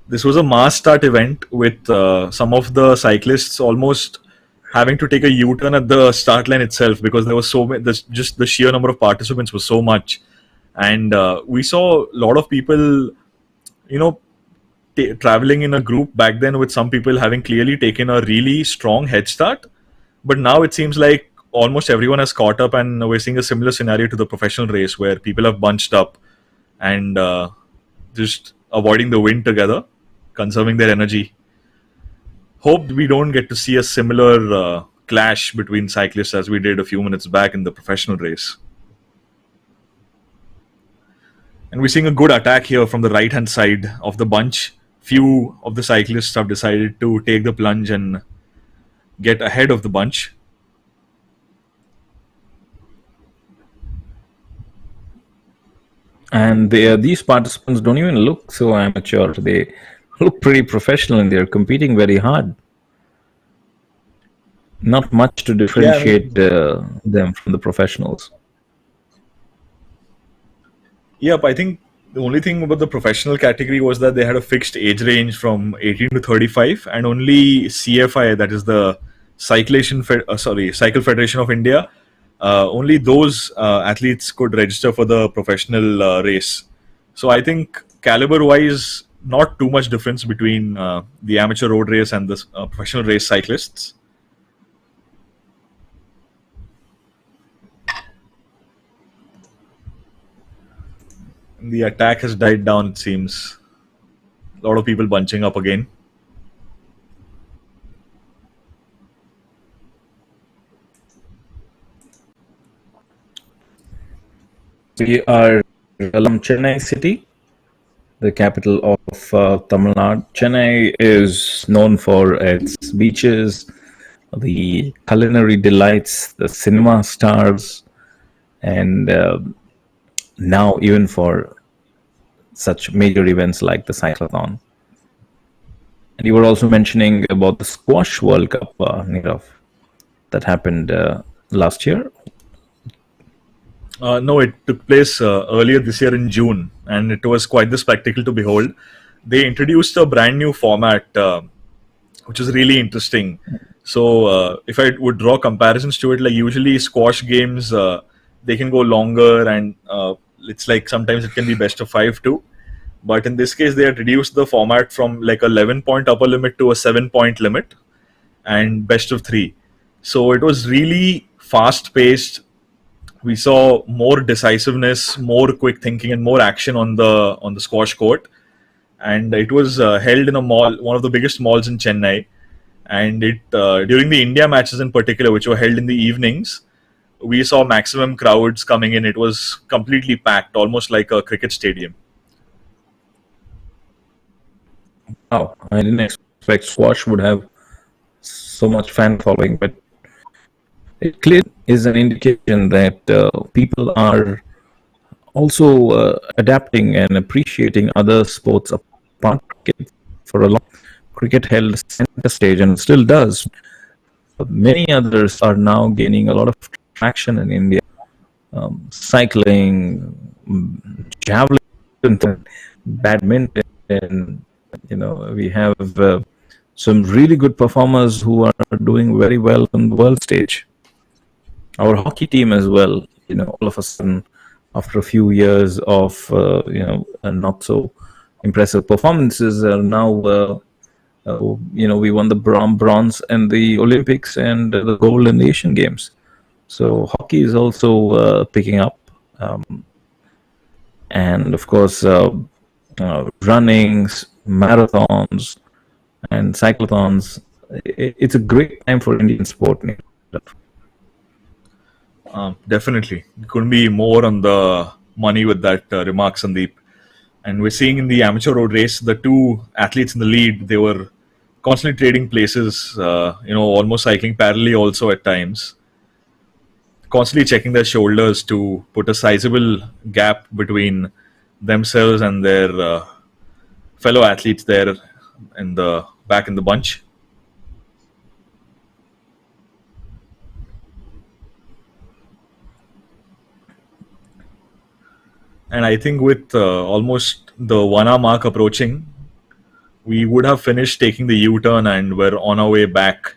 this was a mass start event with some of the cyclists almost having to take a U-turn at the start line itself because there was so many. Just the sheer number of participants was so much, and we saw a lot of people, traveling in a group back then, with some people having clearly taken a really strong head start. But now it seems like almost everyone has caught up, and we're seeing a similar scenario to the professional race where people have bunched up and just avoiding the wind together, conserving their energy. Hope we don't get to see a similar clash between cyclists as we did a few minutes back in the professional race. And we're seeing a good attack here from the right hand side of the bunch. Few of the cyclists have decided to take the plunge and get ahead of the bunch. And these participants don't even look so amateur. They look pretty professional and they're competing very hard. Not much to differentiate them from the professionals. Yep, I think the only thing about the professional category was that they had a fixed age range from 18 to 35, and only CFI, that is the Cycle Federation of India, only those athletes could register for the professional race. So I think caliber-wise, not too much difference between the amateur road race and the professional race cyclists. The attack has died down, it seems. A lot of people bunching up again. We are along Chennai city, the capital of Tamil Nadu. Chennai is known for its beaches, the culinary delights, the cinema stars, and now even for such major events like the Cyclothon. And you were also mentioning about the Squash World Cup, Nirav, that happened last year. No, it took place earlier this year in June, and it was quite the spectacle to behold. They introduced a brand new format, which is really interesting. So, if I would draw comparisons to it, like usually squash games, they can go longer, and it's like sometimes it can be best of 5 too. But in this case, they had reduced the format from like a 11-point upper limit to a 7-point limit, and best of 3. So it was really fast paced. We saw more decisiveness, more quick thinking, and more action on the squash court. And it was held in a mall, one of the biggest malls in Chennai. And it during the India matches in particular, which were held in the evenings, we saw maximum crowds coming in. It was completely packed, almost like a cricket stadium. Wow, I didn't expect squash would have so much fan following, but it clearly is an indication that people are also adapting and appreciating other sports apart from cricket. For a long cricket held center stage and still does. Many others are now gaining a lot of traction in India. Cycling, javelin, badminton. We have some really good performers who are doing very well on the world stage. Our hockey team as well, all of a sudden, after a few years of, not so impressive performances, are now, we won the bronze in the Olympics and the gold in the Asian Games. So hockey is also picking up. And of course, runnings, marathons, and cyclothons. It's a great time for Indian sport. Definitely. Couldn't be more on the money with that remark, Sandeep. And we're seeing in the amateur road race, the two athletes in the lead, they were constantly trading places, almost cycling parallelly also at times. Constantly checking their shoulders to put a sizable gap between themselves and their fellow athletes there in the back in the bunch. And I think with almost the 1 hour mark approaching, we would have finished taking the U-turn and we're on our way back.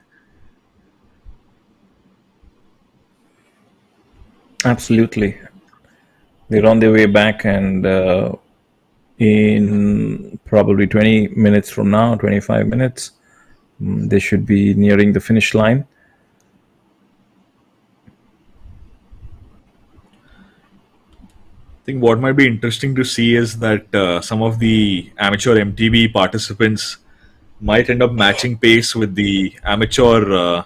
Absolutely. They're on their way back, and in probably 20 minutes from now, 25 minutes, they should be nearing the finish line. I think what might be interesting to see is that some of the amateur MTB participants might end up matching pace with the amateur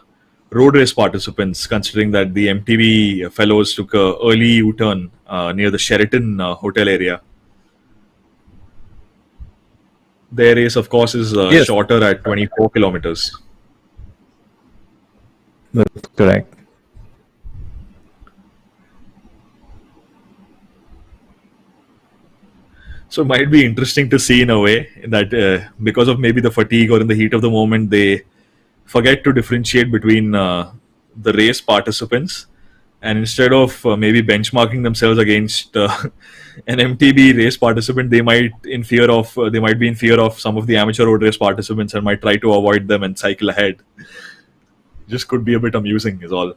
road race participants, considering that the MTB fellows took a early U-turn near the Sheraton hotel area. Their race, of course, is Yes. shorter at 24 kilometers. That's correct. So it might be interesting to see in a way that because of maybe the fatigue or in the heat of the moment, they forget to differentiate between the race participants, and instead of maybe benchmarking themselves against an MTB race participant, they might be in fear of some of the amateur road race participants and might try to avoid them and cycle ahead. Just could be a bit amusing, is all.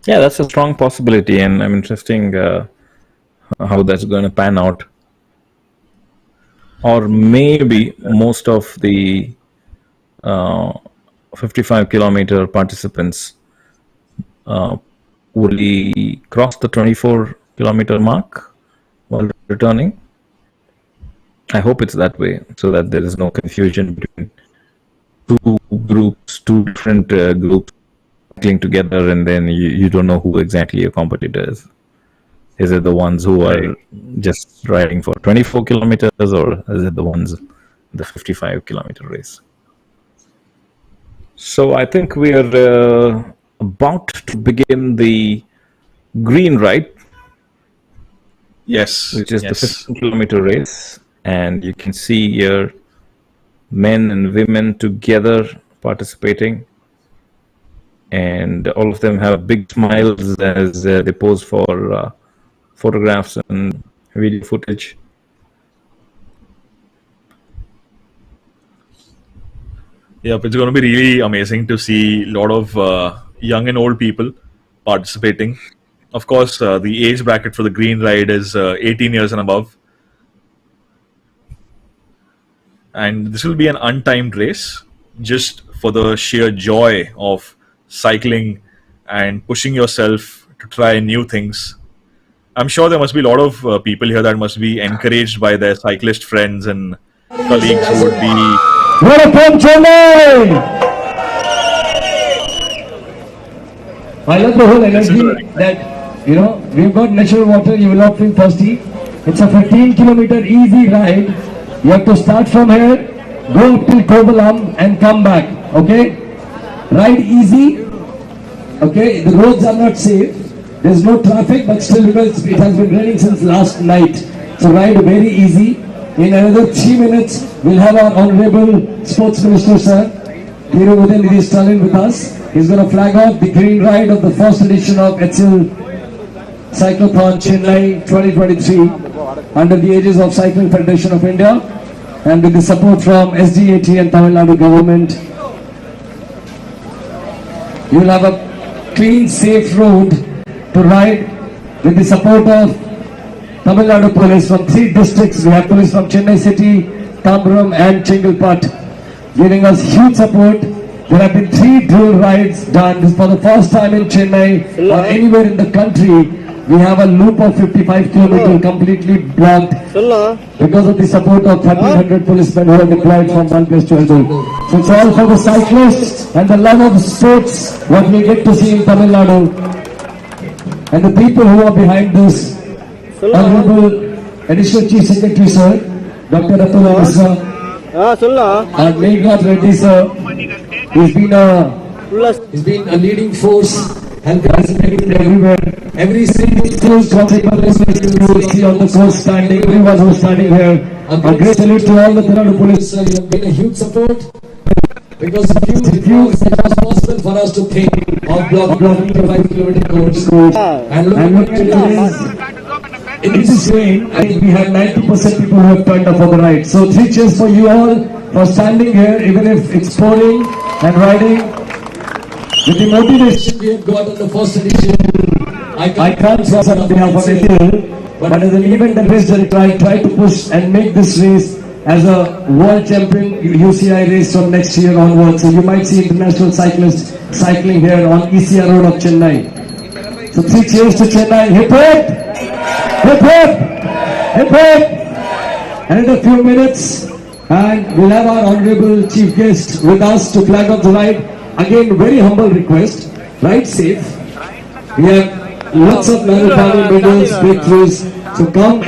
Yeah, that's a strong possibility, and I'm interesting how that's going to pan out. Or maybe most of the 55-kilometer participants will cross the 24-kilometer mark while returning. I hope it's that way, so that there is no confusion between two different groups cycling together, and then you don't know who exactly your competitor is. Is it the ones who are just riding for 24 kilometers, or is it the ones in the 55-kilometer race? So I think we are about to begin the green ride, Yes. which is the yes. 15-kilometer race, and you can see here men and women together participating, and all of them have big smiles as they pose for photographs and video footage. Yep, it's going to be really amazing to see a lot of young and old people participating. Of course, the age bracket for the green ride is 18 years and above. And this will be an untimed race, just for the sheer joy of cycling and pushing yourself to try new things. I'm sure there must be a lot of people here that must be encouraged by their cyclist friends and colleagues who would be Welcome, Chennai! I love the whole energy that, we've got natural water, you will not feel thirsty. It's a 15-kilometer easy ride. You have to start from here, go up till Kovalam and come back, okay? Ride easy, okay? The roads are not safe. There's no traffic, but still because it has been raining since last night. So ride very easy. In another 3 minutes, we'll have our Honorable Sports Minister, Sir, Thiruvadan is Stalin with us. He's going to flag off the green ride of the first edition of HCL Cyclothon Chennai 2023 under the aegis of Cycling Federation of India and with the support from SDAT and Tamil Nadu government. You will have a clean, safe road to ride with the support of Tamil Nadu police from 3 districts. We have police from Chennai City, Tambaram and Chengalpattu giving us huge support. There have been 3 drill rides done. This is for the first time in Chennai or anywhere in the country. We have a loop of 55 km completely blocked because of the support of 1,300 policemen who are deployed from one place to another. So it's all for the cyclists and the love of sports, what we get to see in Tamil Nadu. And the people who are behind this, Honorable Additional Chief Secretary, Sir, Dr. Atul Misra, and Meghnad Reddy, Sir, he's been a leading force and participating everywhere. Every single school traffic police you will see on the course standing, everyone who is standing here. A great salute to all the Tamil Nadu police, sir. You have been a huge support. Because if you it was possible for us to think of blocking the 5 km course. And look at today's. In this rain, I think we have 90% people who have turned up for the ride. So 3 cheers for you all for standing here, even if it's pouring and riding. With the motivation we have got on the first edition, I can't say on behalf of HCL, but as an event and race director, I try to push and make this race as a world champion UCI race from next year onwards. So you might see international cyclists cycling here on ECR Road of Chennai. So 3 cheers to Chennai. Hip hip! Hip hip! Hip hip! And in a few minutes, and we'll have our honorable chief guest with us to flag off the ride. Again, very humble request, ride safe. We have lots of marathon medals, breakthroughs, so come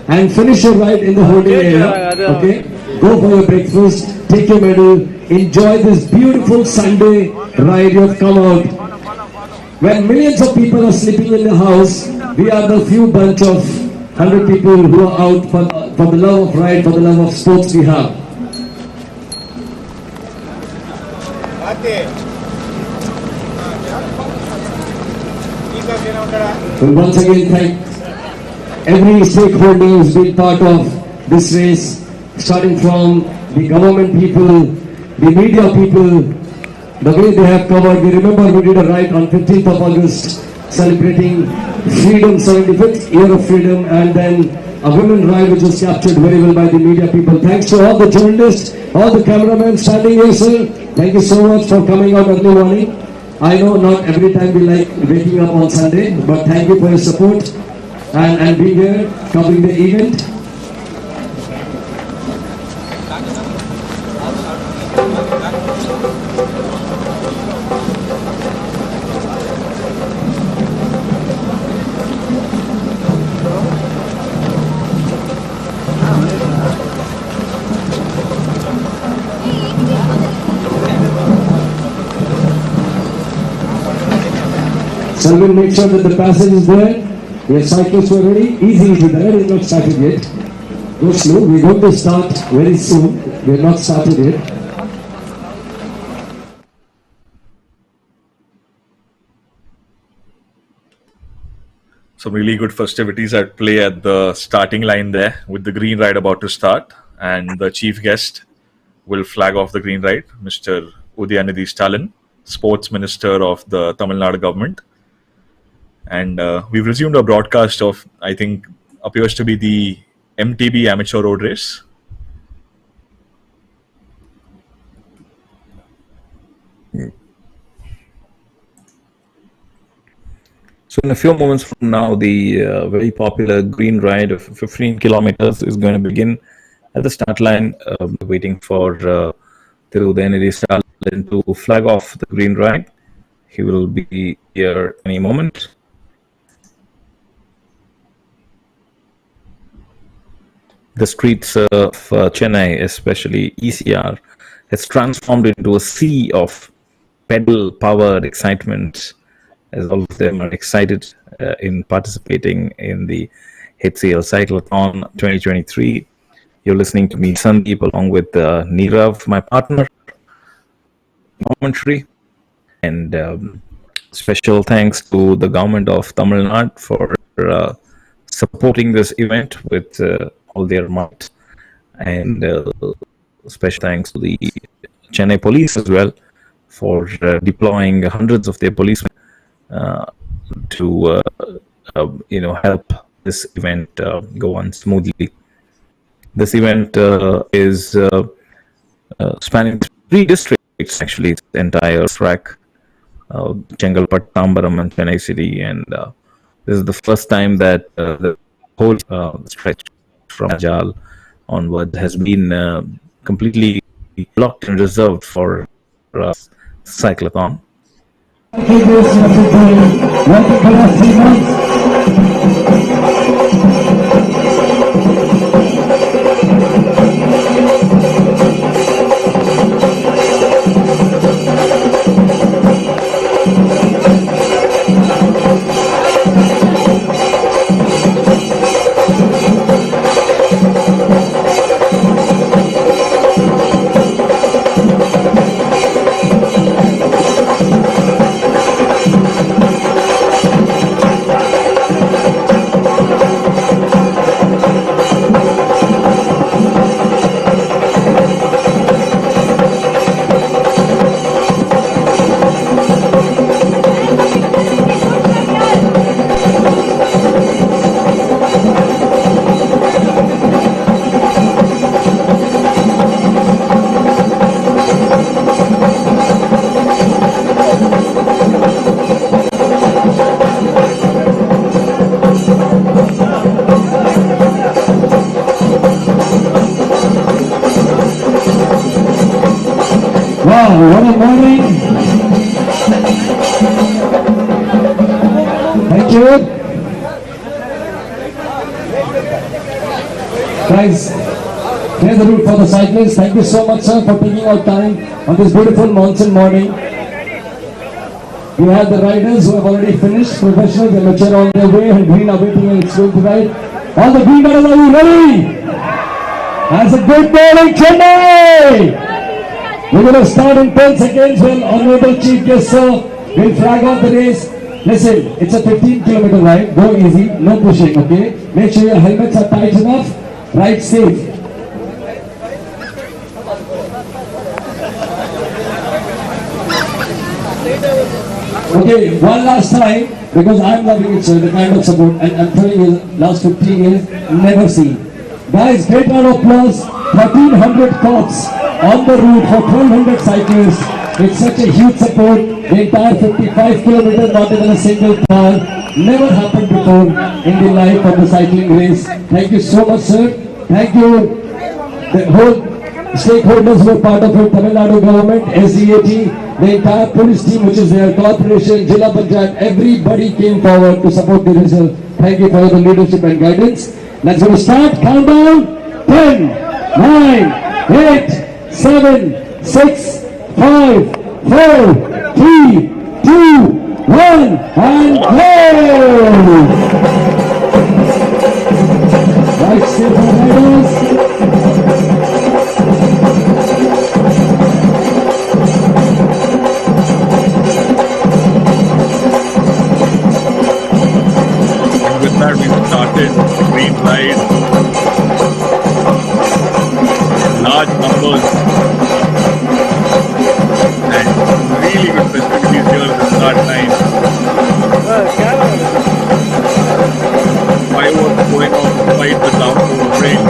and finish your ride in the holding area. Okay, go for your breakfast, take your medal, enjoy this beautiful Sunday ride you have come out. When millions of people are sleeping in the house, we are the few bunch of 100 people who are out for the love of ride, for the love of sports we have. Well, once again, thank every stakeholder who's been part of this race, starting from the government people, the media people, the way they have covered. We remember we did a ride on 15th of August celebrating freedom, 75th year of freedom, and then a women ride which was captured very well by the media people. Thanks to all the journalists, all the cameramen standing here, sir. Thank you so much for coming out early morning. I know not every time we like waking up on Sunday, but thank you for your support and being here, covering the event. So we'll make sure that the passage is there. Your cyclists were ready. Easy, the ride is not started yet. Go slow. We're going to start very soon. We're not started yet. Some really good festivities at play at the starting line there, with the green ride about to start, and the chief guest will flag off the green ride, Mr. Udayanidhi Stalin, Sports Minister of the Tamil Nadu government. And we've resumed a broadcast of, I think, appears to be the MTB amateur road race. So in a few moments from now, the very popular green ride of 15 kilometers is going to begin at the start line, waiting for Udayanidhi Stalin to flag off the green ride. He will be here any moment. The streets of Chennai, especially ECR, has transformed into a sea of pedal-powered excitement, as all of them are excited in participating in the HCL Cyclothon 2023. You're listening to me, Sandeep, along with Nirav, my partner, commentary. And special thanks to the government of Tamil Nadu for supporting this event with all their might. And special thanks to the Chennai police as well for deploying hundreds of their policemen to help this event go on smoothly. This event is spanning 3 districts, actually. It's the entire track, Chengalpattu, Tambaram and Chennai City, and this is the first time that the whole stretch from Ajal onwards has been completely blocked and reserved for cyclothon. cheer. Guys, here's the route for the cyclists. Thank you so much, sir, for taking out time on this beautiful monsoon morning. We have the riders who have already finished, professionals, amateur on their way, and green awaiting and it's going to ride. All the green riders, are you ready? That's a good morning, Chennai! We're going to start in 10 seconds when Honorable Chief Guest Sir will flag off the race. Listen, it's a 15-kilometer ride. Go easy, no pushing, okay? Make sure your helmets are tight enough. Ride safe. Okay, one last time, because I'm loving it, sir, the kind of support, and I'm telling you, last 15 years, never seen. Guys, great round of applause. 1,300 cops on the route for 1,200 cyclists. It's such a huge support. The entire 55 kilometers, not even a single car. Never happened before in the life of the cycling race. Thank you so much, sir. Thank you, the whole stakeholders who are part of it, Tamil Nadu government, SDAT, the entire police team which is there, corporation, Jilla Panchayat, everybody came forward to support the result. Thank you for the leadership and guidance. Let's go to start. Countdown. 10, 9, 8, 7, 6, 5, 4, 3, 2, 1, and go! Right, safe riders. With that, we started green ride. Large numbers and really good festivities here at the start line. Fireworks going off despite the downpour of rain.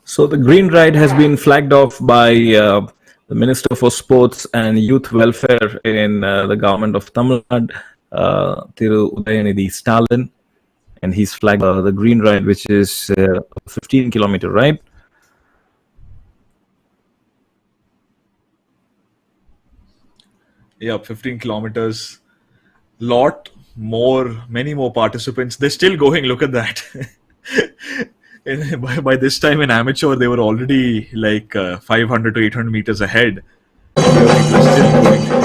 So the green ride has been flagged off by the Minister for Sports and Youth Welfare in the government of Tamil Nadu, Thiru Udayanidhi Stalin, and he's flagged the green ride, which is a 15-kilometer ride. Yeah, 15 kilometers. Many more participants. They're still going. Look at that. By this time in amateur, they were already like 500 to 800 meters ahead. People are still going strong.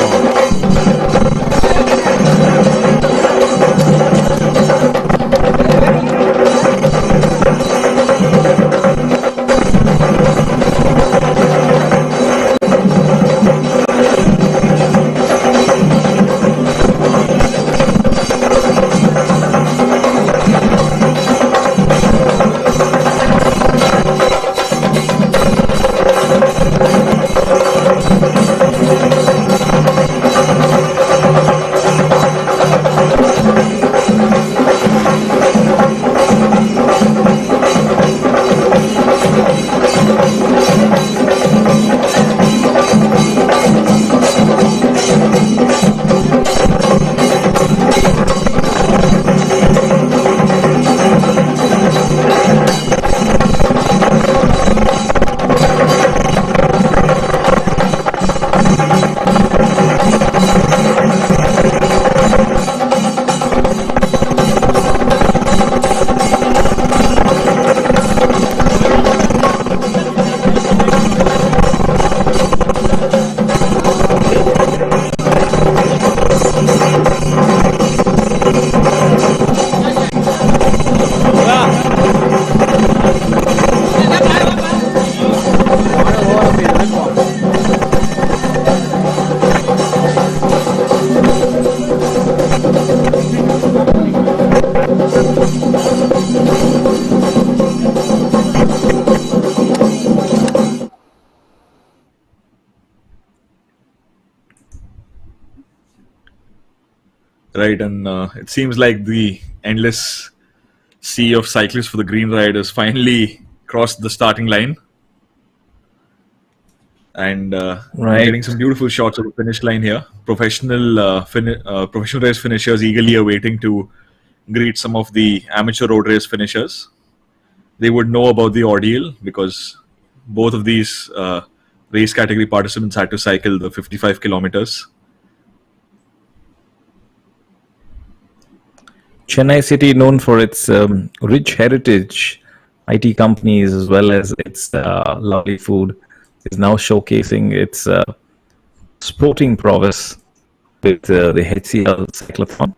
right? And it seems like the endless sea of cyclists for the green ride has finally crossed the starting line. And we're getting Right. some beautiful shots of the finish line here. Professional race finishers eagerly awaiting to greet some of the amateur road race finishers. They would know about the ordeal because both of these race category participants had to cycle the 55 kilometers. Chennai city, known for its rich heritage, IT companies, as well as its lovely food, is now showcasing its sporting prowess with the HCL Cyclothon.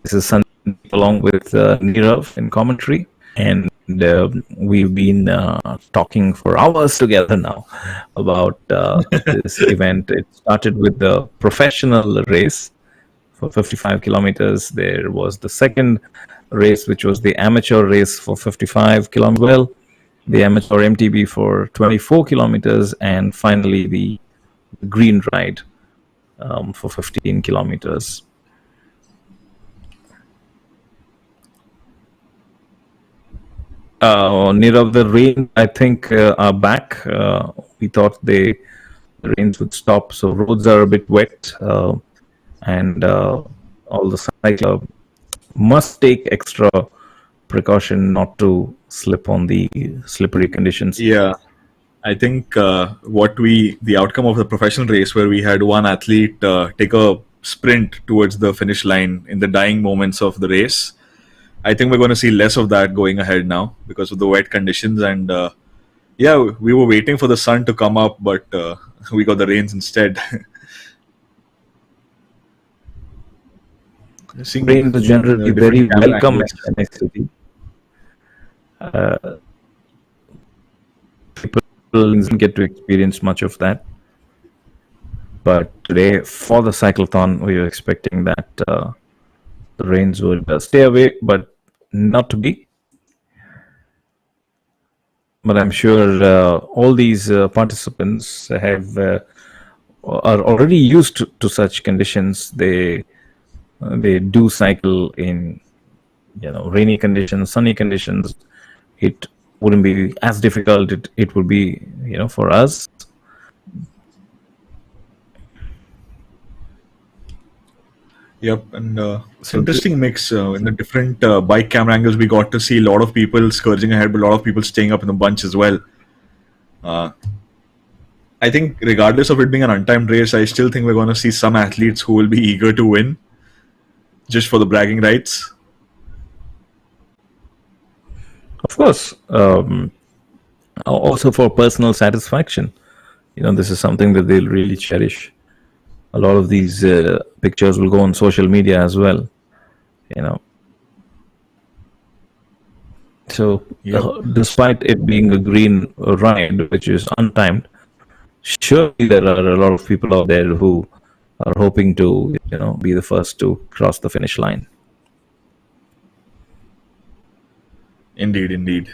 This is Sandeep along with Nirav in commentary, and we've been talking for hours together now about this event. It started with the professional race for 55 kilometers. There was the second race, which was the amateur race for 55 kilometers, well, the amateur MTB for 24 kilometers, and finally the green ride for 15 kilometers. Nirav, the rain, I think, are back. We thought the rains would stop, so roads are a bit wet, and all the cyclists must take extra precaution not to slip on the slippery conditions. Yeah, I think the outcome of the professional race where we had one athlete take a sprint towards the finish line in the dying moments of the race. I think we're going to see less of that going ahead now because of the wet conditions. And yeah, we were waiting for the sun to come up, but we got the rains instead. Rain is generally very welcome in Chennai city. People didn't get to experience much of that. But today, for the cyclothon, we were expecting that the rains would stay away, but not to be. But I'm sure all these participants are already used to such conditions. They do cycle in rainy conditions, sunny conditions. It wouldn't be as difficult. It would be for us. Yep, and it's an interesting mix in the different bike camera angles. We got to see a lot of people scourging ahead, but a lot of people staying up in the bunch as well. I think regardless of it being an untimed race, I still think we're going to see some athletes who will be eager to win just for the bragging rights. Of course, also for personal satisfaction. This is something that they'll really cherish. A lot of these pictures will go on social media as well. So, despite it being a green ride, which is untimed, surely there are a lot of people out there who are hoping to, be the first to cross the finish line. Indeed, indeed.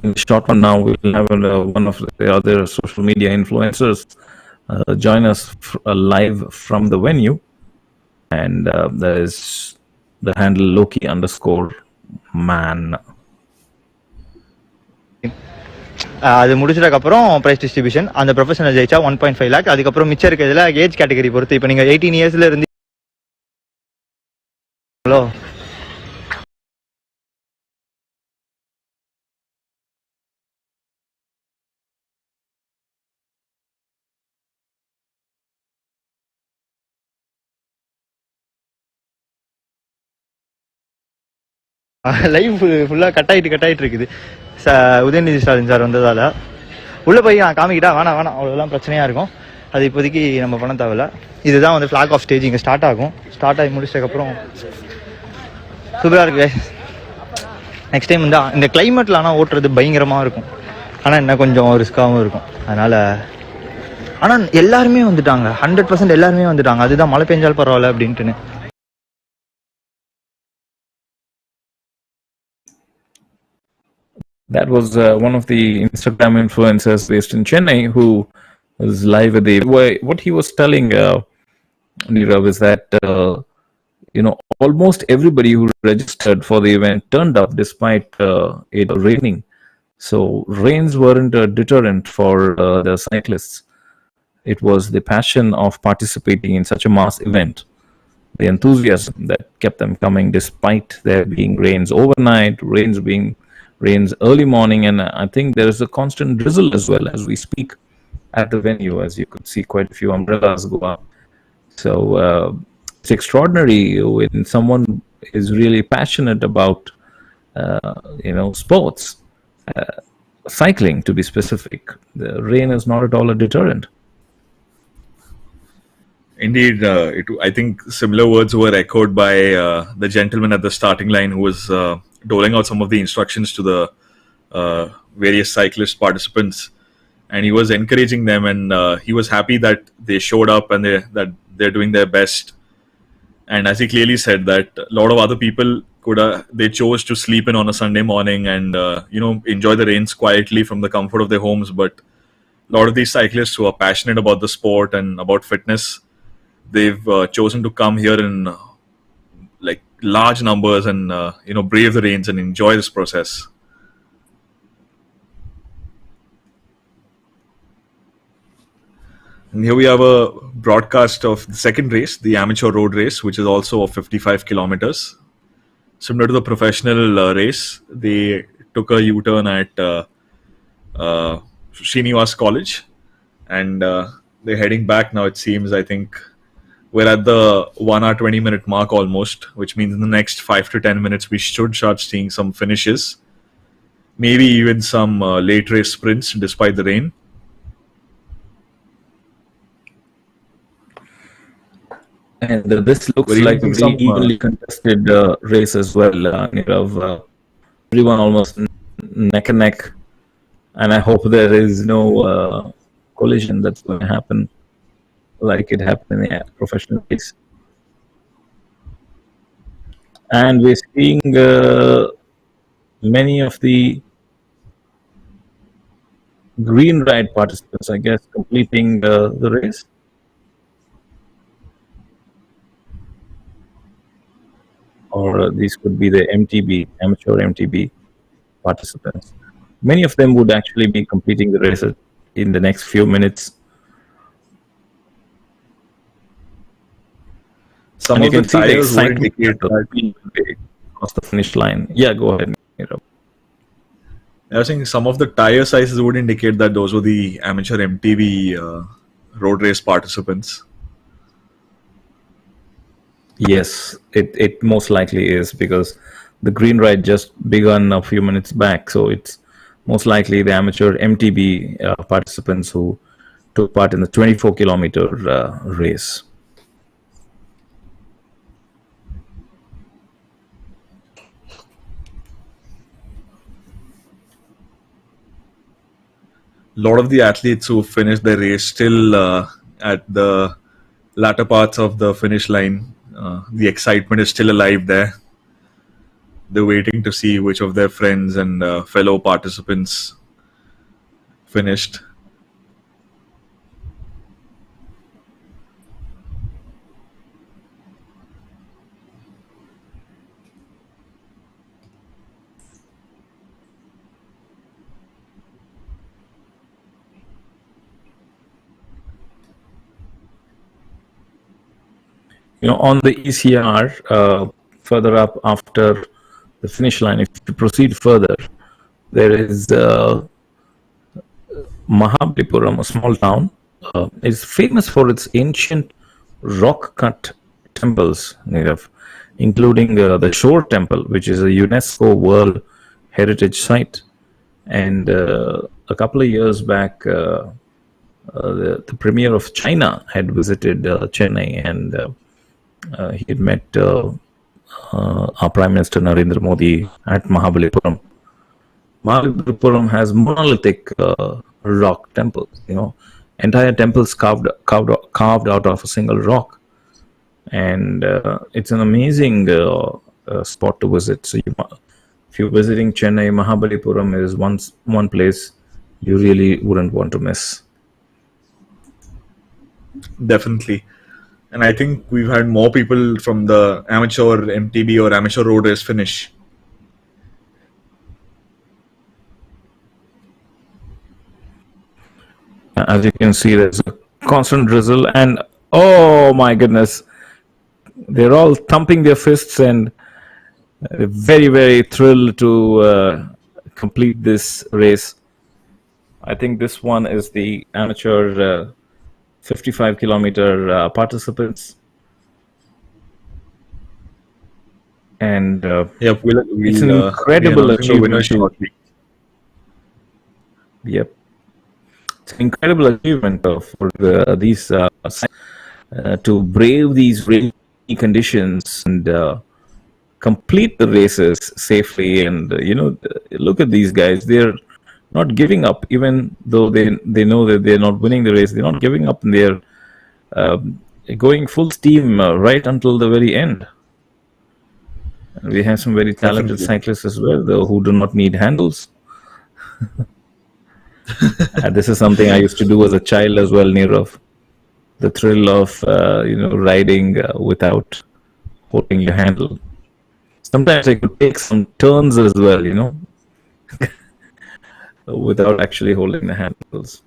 In the short one now, we will have one of the other social media influencers join us live from the venue, and there is the handle Loki_man. அது முடிச்சதுக்கப்புறம் price distribution அந்த professional ஜெயிச்சா 1.5 லேக். அதுக்கப்புறம் மிச்சம் இருக்கிறதுல age category பொறுத்து இப்போ நீங்கள் 18 இயர்ஸ்ல இருந்து லைவ் ஃபுல்லாக கட் ஆகிட்டு இருக்குது. உதயநிதி ஸ்டாலின் சார் வந்ததால் உள்ளே போய் நான் காமிக்கிட்டா வேணாம் அவ்வளோலாம் பிரச்சனையாக இருக்கும். அது இப்போதைக்கு நம்ம பண்ண தேவையில்ல. இதுதான் வந்து ஃப்ளாக் ஆஃப் ஸ்டேஜ் இங்கே ஸ்டார்ட் ஆகும். ஸ்டார்ட் ஆகி முடிச்சதுக்கப்புறம் சூப்பராக இருக்கு. நெக்ஸ்ட் டைம் இந்த கிளைமேட்டில் ஆனால் ஓட்டுறது பயங்கரமாக இருக்கும். ஆனால் இன்னும் கொஞ்சம் ரிஸ்க்காகவும் இருக்கும். ஆனால் எல்லாருமே வந்துட்டாங்க, 100% எல்லாருமே வந்துட்டாங்க. அதுதான் மழை பெஞ்சால் பரவாயில்ல அப்படின்ட்டுன்னு. That was one of the Instagram influencers based in Chennai who was live at the way. What he was telling Nirav is that almost everybody who registered for the event turned up despite it raining. So rains weren't a deterrent for the cyclists. It was the passion of participating in such a mass event, the enthusiasm that kept them coming despite there being rains overnight, rains early morning, and I think there is a constant drizzle as well as we speak at the venue, as you could see quite a few umbrellas go up. So it's extraordinary when someone is really passionate about sports, cycling to be specific. The rain is not at all a deterrent. Indeed, I think similar words were echoed by the gentleman at the starting line who was doling out some of the instructions to the various cyclist participants, and he was encouraging them, and he was happy that they showed up and that they're doing their best. And as he clearly said, that a lot of other people they chose to sleep in on a Sunday morning and enjoy the rains quietly from the comfort of their homes. But a lot of these cyclists who are passionate about the sport and about fitness, they've chosen to come here in like large numbers and brave the rains and enjoy this process. And here we have a broadcast of the second race, the amateur road race, which is also of 55 kilometers. Similar to the professional race, they took a U-turn at Srinivas College, and they're heading back now. It seems, I think, we're at the 1 hour 20 minute mark almost, which means in the next 5 to 10 minutes we should start seeing some finishes, maybe even some late race sprints despite the rain. And this looks like a very evenly contested race as well. Everyone almost neck and neck, and I hope there is no collision that's going to happen like it happened in the professional race. And we're seeing many of the green ride participants, I guess, completing the race. Or these could be the amateur MTB participants. Many of them would actually be completing the race in the next few minutes. Some of the tires would indicate across the finish line. Yeah, go ahead. I was saying some of the tire sizes would indicate that those were the amateur MTB road race participants. Yes, it most likely is, because the green ride just begun a few minutes back. So it's most likely the amateur MTB participants who took part in the 24-kilometer race. A lot of the athletes who finished their race still at the latter parts of the finish line. The excitement is still alive there. They're waiting to see which of their friends and fellow participants finished. On the ECR, further up after the finish line, if you proceed further, there is Mahabalipuram, a small town. It's famous for its ancient rock-cut temples, including the Shore Temple, which is a UNESCO World Heritage Site. And a couple of years back, the Premier of China had visited Chennai, and he had met our Prime Minister Narendra Modi at Mahabalipuram. Mahabalipuram has monolithic rock temples, entire temples carved out of a single rock. And it's an amazing spot to visit. So if you're visiting Chennai, Mahabalipuram is one place you really wouldn't want to miss. Definitely. And I think we've had more people from the amateur MTB or amateur road race finish. As you can see, there's a constant drizzle, and oh my goodness, they're all thumping their fists and very, very thrilled to complete this race. I think this one is the amateur 55 kilometer participants. And Yep, it's an incredible achievement. shortly. Yep. It's an incredible achievement for these to brave these rainy conditions and complete the races safely. And look at these guys; they're not giving up, even though they know that they're not winning the race. They're not giving up, and they're going full steam right until the very end. And we have some very talented cyclists as well, though, who do not need handles. This is something I used to do as a child as well, Nirav. The thrill of riding without holding your handle. Sometimes I could take some turns as well, without actually holding the handles.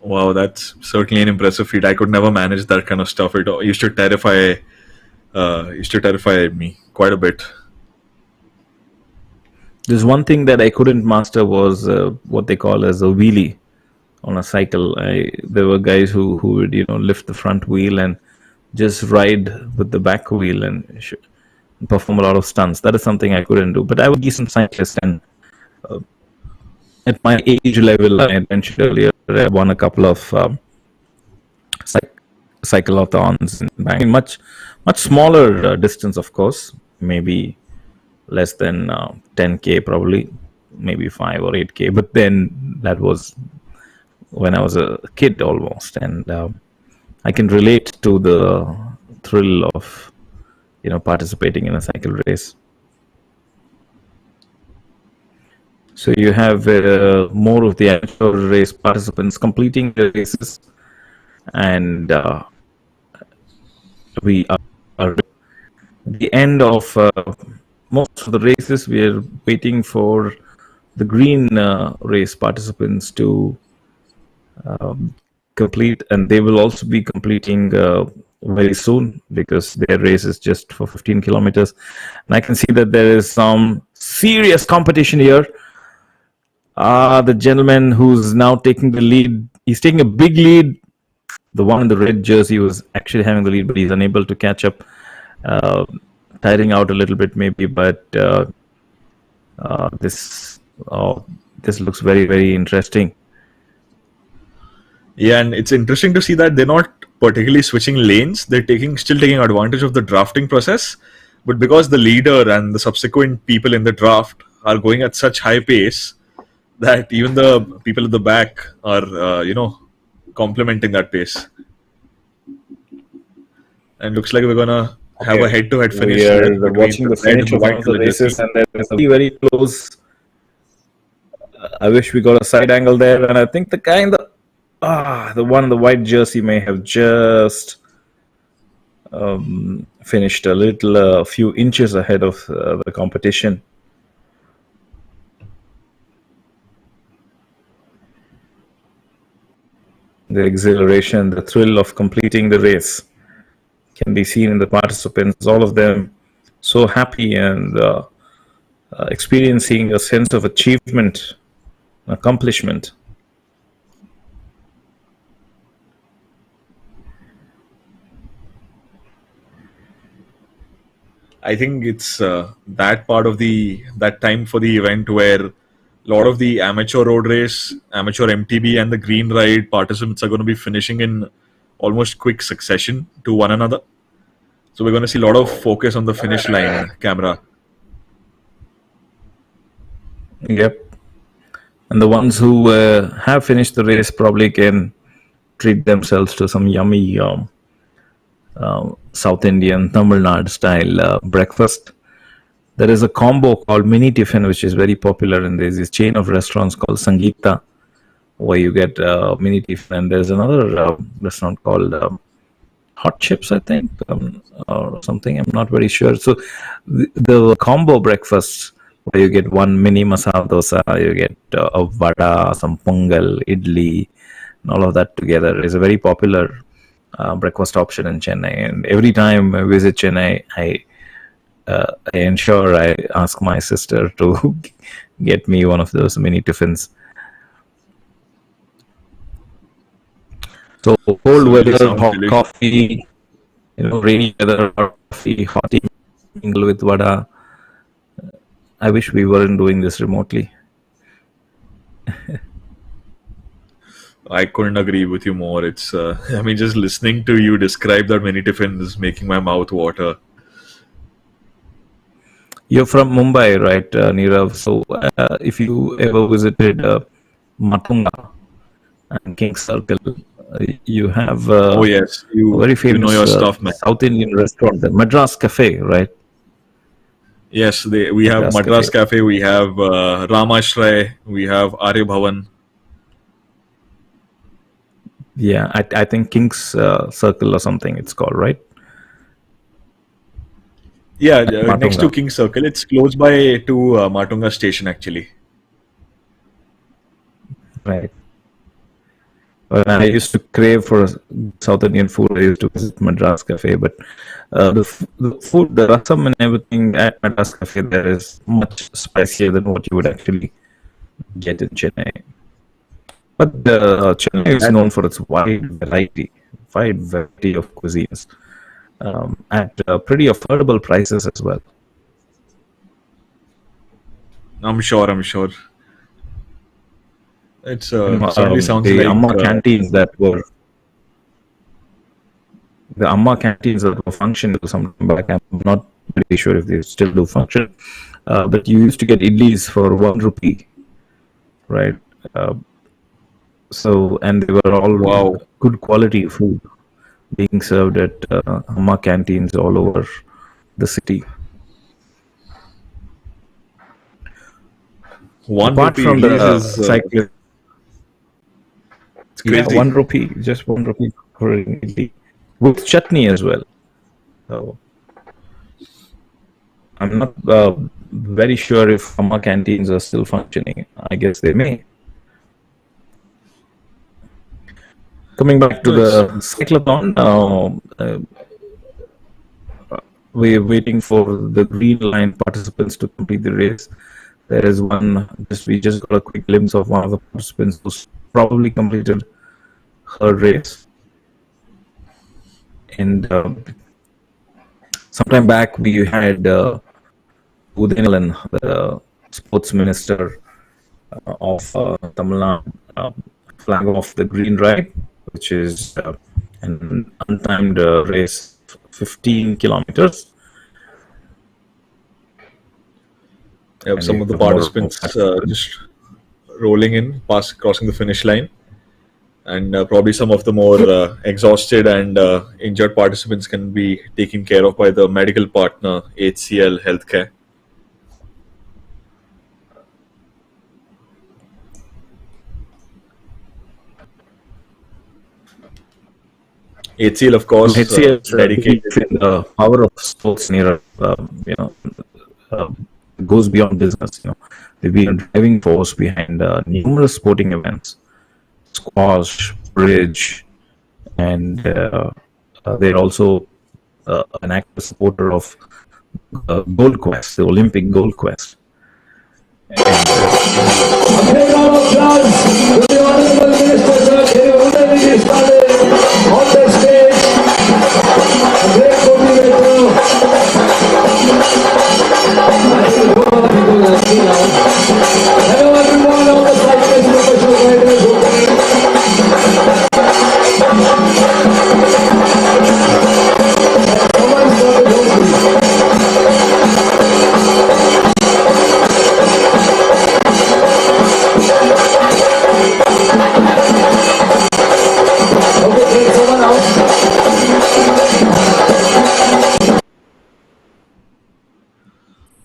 Wow, that's certainly an impressive feat. I could never manage that kind of stuff. It used to terrify me quite a bit. There's one thing that I couldn't master was what they call as a wheelie on a cycle. There were guys who would lift the front wheel and just ride with the back wheel and perform a lot of stunts. That is something I couldn't do. But I was a decent cyclist, and at my age level, I mentioned earlier, I won a couple of cyclothons, in much smaller distance, of course, maybe less than 10k, probably, maybe 5 or 8k. But then that was when I was a kid almost, and I can relate to the thrill of participating in a cycle race. So you have more of the actual race participants completing the races, and we are at the end of most of the races. We are waiting for the green race participants to complete, and they will also be completing very soon, because their race is just for 15 kilometers. And I can see that there is some serious competition here. The gentleman who's now taking the lead, he's taking a big lead. The one in the red jersey was actually having the lead, but he's unable to catch up, tiring out a little bit maybe. But this looks very, very interesting. Yeah, and it's interesting to see that they're not particularly switching lanes. They're still taking advantage of the drafting process. But because the leader and the subsequent people in the draft are going at such high pace, that even the people at the back are, complementing that pace. And looks like we're gonna have a head-to-head finish. We are watching the finish of one of the races, and there is a very, very close. I wish we got a side angle there, and I think the guy in the one in the white jersey may have just finished a few inches ahead of the competition. The exhilaration, the thrill of completing the race can be seen in the participants, all of them so happy and experiencing a sense of achievement, accomplishment. I think it's that time for the event where a lot of the amateur road race, amateur MTB, and the green ride participants are going to be finishing in almost quick succession to one another. So we're going to see a lot of focus on the finish line camera. Yep. And the ones who have finished the race probably can treat themselves to some yummy South Indian, Tamil Nadu style breakfast. There is a combo called Mini Tiffin, which is very popular, and there's this chain of restaurants called Sangeeta, where you get mini tiffin, and there's another restaurant called Hot Chips, I think, or something. I'm not very sure. So the combo breakfast where you get one mini masala dosa, you get a vada, some pongal, idli, and all of that together is a very popular breakfast option in Chennai. And every time I visit Chennai, I ensure I ask my sister to get me one of those mini tiffins. So cold Really weather, sounds hot delicious. coffee, rainy weather, hot coffee, hot tea, mingle with vada. I wish we weren't doing this remotely. I couldn't agree with you more. It's, I mean, just listening to you describe that mini tiffin is making my mouth water. You're from Mumbai, right, Nirav? So if you ever visited Matunga and King Circle, you have Oh yes, a very you know famous your stuff, man. South Indian restaurant, the Madras Cafe, right? Yes, we have Madras Cafe, we have Ramashray, we have Arya Bhavan. Yeah, I think King's Circle or something it's called, right? Yeah, Matunga. next to King Circle. It's close by to Matunga station, actually. Right. When I used to crave for South Indian food, I used to visit Madras Cafe, but the food, the rasam and everything at Madras Cafe there is much spicier than what you would actually get in Chennai. But Chennai is known for its wide variety of cuisines at pretty affordable prices as well. I'm sure. It's certainly sounds the like Amma canteens that were functioning some time back. I'm not really sure if they still do function, but you used to get idlis for 1 rupee, right? So, and they were all good quality food being served at Amma canteens all over the city. Apart from the cyclist, it's crazy. Yeah, 1 rupee, just 1 rupee for idli with chutney as well. So I'm not very sure if Amma canteens are still functioning. I guess they may. Coming back to the cyclothon, we're waiting for the green line participants to complete the race. There is one. We just got a quick glimpse of one of the participants who's probably completed her race. And sometime back, we had Udayalan, the sports minister of Tamil Nadu, flag off the green ride, which is an untimed race, 15 kilometers. Yeah, some of the participants just rolling in, crossing the finish line, and probably some of the more exhausted and injured participants can be taken care of by the medical partner HCL Healthcare. HCL, of course, dedicated in the power of sports near, goes beyond business. They've been a driving force behind numerous sporting events, squash, bridge, and they're also an active supporter of Gold Quest, the Olympic Gold Quest. And, on the stage, a great coordinator. Hello everyone, all the cyclists, professional riders.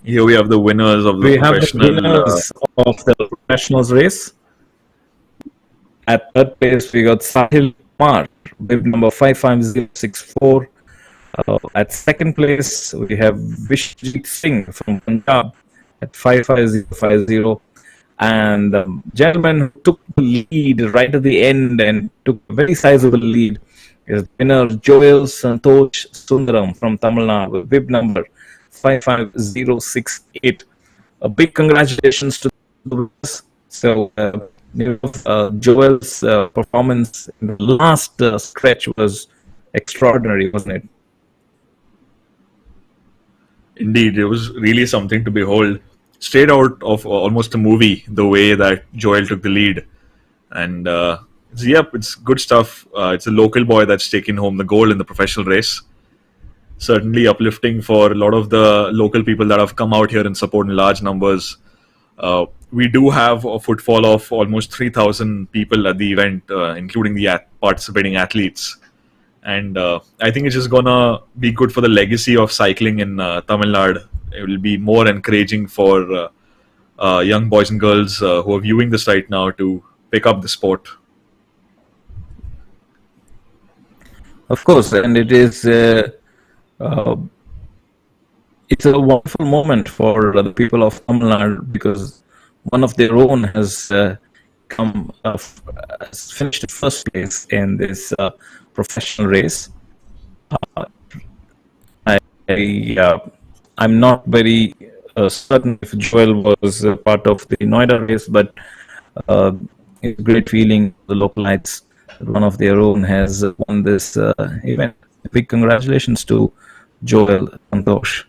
Here we have the winners of the professional. Of the professionals race. At third place, we got Sahil Kumar, bib number 55064. At second place, we have Vishjit Singh from Punjab at 55050. And the gentleman who took the lead right at the end and took a very sizable lead is winner Joel Santosh Sundaram from Tamil Nadu with bib number 55068. A big congratulations to the winners. So, Joel's performance in the last stretch was extraordinary, wasn't it? Indeed, it was really something to behold. Straight out of almost a movie, the way that Joel took the lead. And it's good stuff. It's a local boy that's taken home the gold in the professional race. Certainly uplifting for a lot of the local people that have come out here and support in large numbers. We do have a footfall of almost 3,000 people at the event, including the participating athletes. And I think it's just gonna be good for the legacy of cycling in Tamil Nadu. It will be more encouraging for young boys and girls who are viewing this right now to pick up the sport. Of course, and it is it's a wonderful moment for the people of Tamil Nadu because one of their own has has finished first place in this professional race. I'm not very certain if Joel was part of the Noida race, but it's a great feeling the localites, one of their own, has won this event. Big congratulations to Joel Santosh.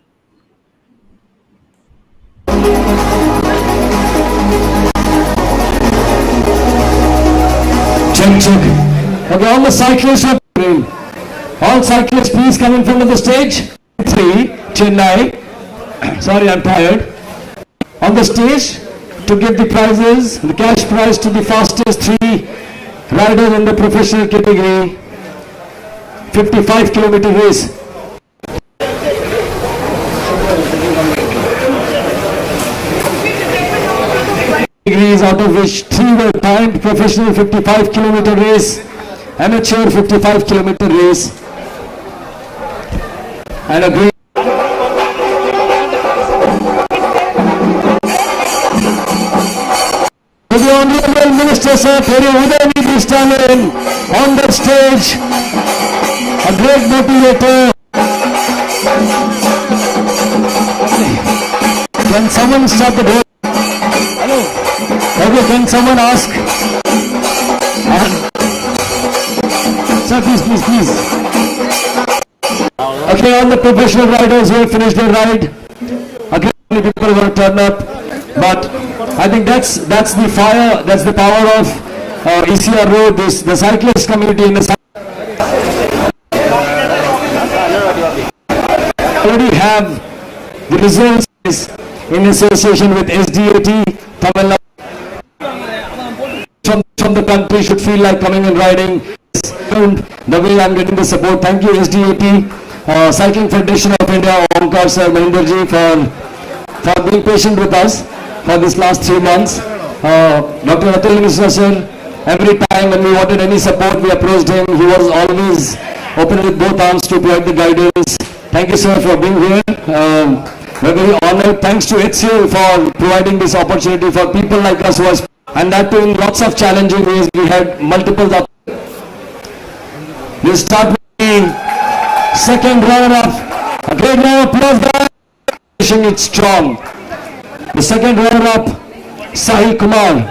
Check. Okay, all the cyclists are in. All cyclists, please come in front of the stage. 3, Chennai. Sorry, I'm tired. On the stage to give the prizes, the cash prize to the fastest 3 riders in the professional category. 55-kilometer race. Categories, out of which 3 were timed: professional 55-kilometer race, amateur 55-kilometer race, and a great to the Honorable Minister Sir Uday Stalin on the stage, a great motivator. Can someone stop the door? Hello. Okay, can someone ask? Sir, please. Okay, all the professional riders who have finished their ride. Again, many people are going to turn up, but I think that's the fire, that's the power of ECR Road, the cyclist community in the already have the results in association with SDAT Tamil Nadu. From the country should feel like coming and riding. The way I'm getting the support. Thank you SDAT, Cycling Federation of India, Omkar Sir, Mahinderji, for being patient with us for this last 3 months. Dr. Atul Mishra Sir, every time when we wanted any support, we approached him. He was always open with both arms to provide the guidance. Thank you, sir, for being here. We're very honored. Thanks to HCL for providing this opportunity for people like us who are, and that too in lots of challenging ways. We had multiple. We'll start with the second runner-up. A great round of applause, guys. Finishing it strong. The second runner-up, Sahil Kumar.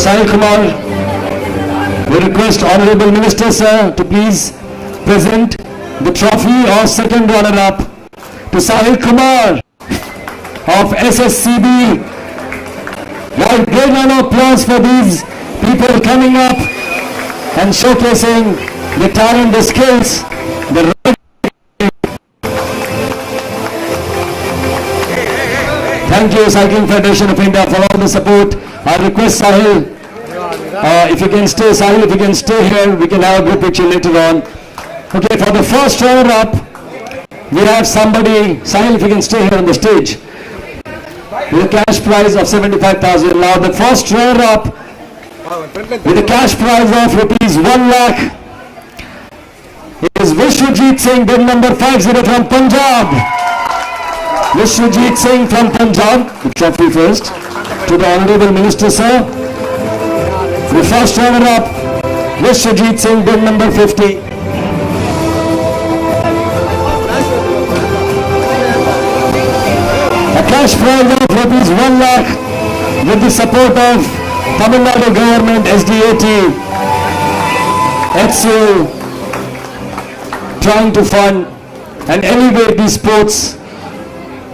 Sahil Kumar, we request Honorable Minister Sir to please present the trophy of second runner-up to Sahil Kumar of SSCB. Right, great round of applause for these people coming up and showcasing the talent, the skills, the right. Thank you, Cycling Federation of India, for all the support. I request Sahil, if you can stay, Sahil, if you can stay here, we can have a group picture later on. Okay, for the first runner-up, we have somebody, Sahil, if you can stay here on the stage, with a cash prize of 75,000. Now, the first runner-up with a cash prize of rupees 1 lakh. It is Vishwajit Singh, bid number 50 from Punjab. Vishwajit Singh from Punjab. The trophy first to the Honorable Minister, sir. The first runner-up, Vishwajit Singh, bid number 50. A cash prize of rupees 1 lakh with the support of Tamil Nadu government, SDAT, HCL, trying to fund and elevate these sports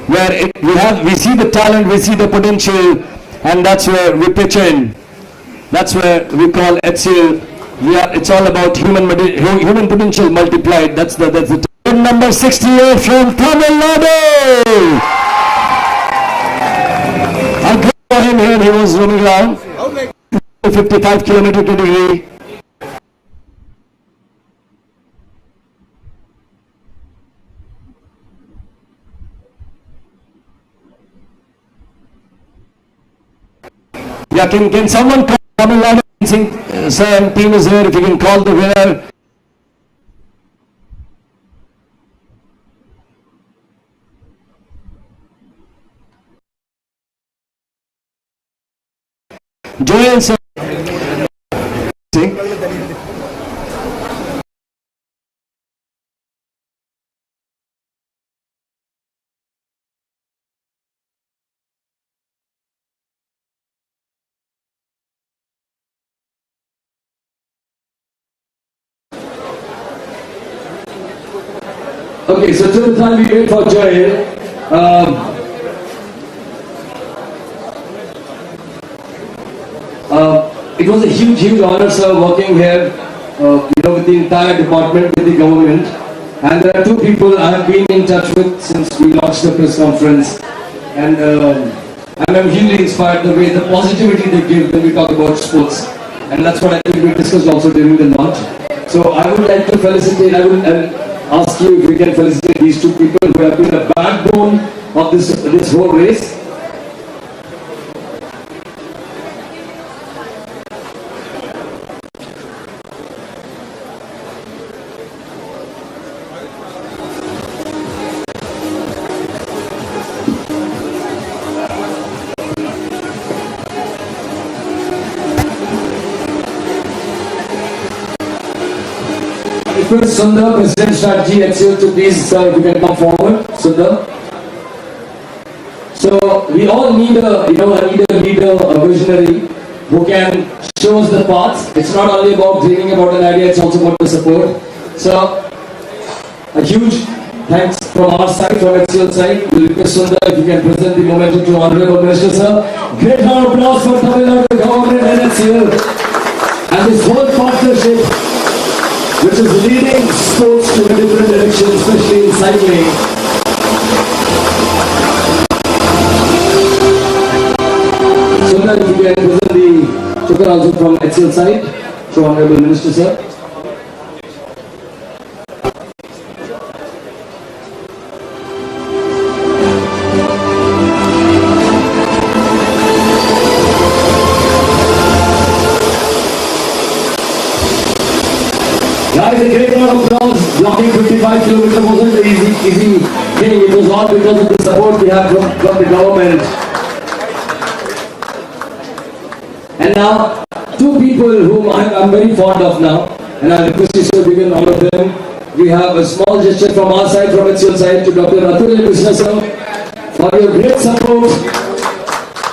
where we see the talent, we see the potential, and that's where we pitch in. That's where we call HCL. It's all about human potential multiplied. That's the number 68 from Tamil Nadu. I'll go for him here. He was roaming around. 55 kilometer category. Yeah, can someone call Tamil Nadu? Sir, team is here. If you can call the winner. Joel, sir. Okay, so till the time we wait for Joel, it was a huge honor, sir, working here, with the entire department, with the government. And there are two people I have been in touch with since we launched the press conference. And I'm hugely inspired the way, the positivity they give when we talk about sports. And that's what I think we discussed also during the launch. So I would like to felicitate, I will ask you if we can felicitate these two people who have been a backbone of this whole race. Request Sundar, President Strategy HCL, to please, if you can come forward, Sundar. So we all need a leader, a visionary who can show us the path. It's not only about dreaming about an idea; it's also about the support. So a huge thanks from our side, from HCL side. We request Sundar if you can present the momentum to Honorable Minister, sir. Great round of applause for Tamil Nadu government and HCL and this whole partnership, which is leading sports to a different direction, especially in cycling. So now if you can present the chukar also from HCL side to Honorable Minister, sir. Guys, a great round of applause. Blocking 55 kilometers wasn't an easy thing. It was all because of the support we have from the government. And now, two people whom I'm very fond of now, and I request you to begin all of them. We have a small gesture from our side, from HCL side, to Dr. Atulya Mishra sir, for your great support.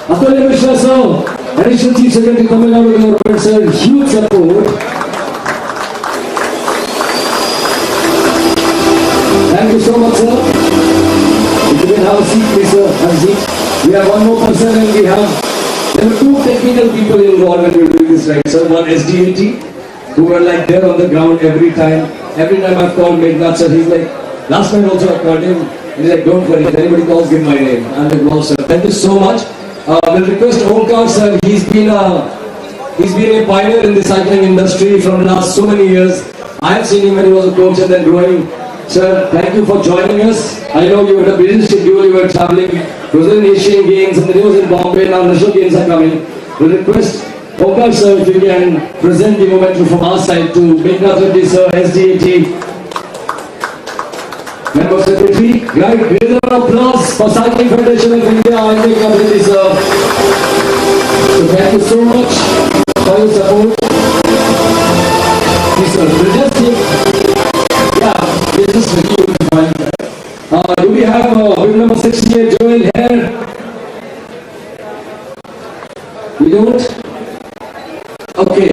Atulya Mishra sir, Additional Chief Secretary Tamil Nadu Government sir, huge support. Thank you so much, sir. If you can have a seat, please, sir. Have a seat. We have one more person, and there were two technical people involved when we were doing this, right, sir. One SDAT, who were like there on the ground every time. Every time I've called Meghnad, sir, he's like, last time also I called him, he's like, don't worry, if anybody calls, give my name. I'm like, wow, sir. Thank you so much. We'll request Omkar, sir. He's been a pioneer in the cycling industry from the last so many years. I have seen him when he was a coach and then growing. Sir, thank you for joining us. I know you had a busy schedule, you were traveling. It was in Asian Games and then it was in Bombay, now National Games are coming. We request Oka sir, if you can present the momentum from our side to make Nadu sir, SDAT Member Secretary. Right, give them an applause for Cycling Federation of India and make Nadu sir. So thank you so much for your support. Yes, sir. We'll just take, yeah, we'll just review the point. Do we have win number 68, Joel here? We don't? Okay.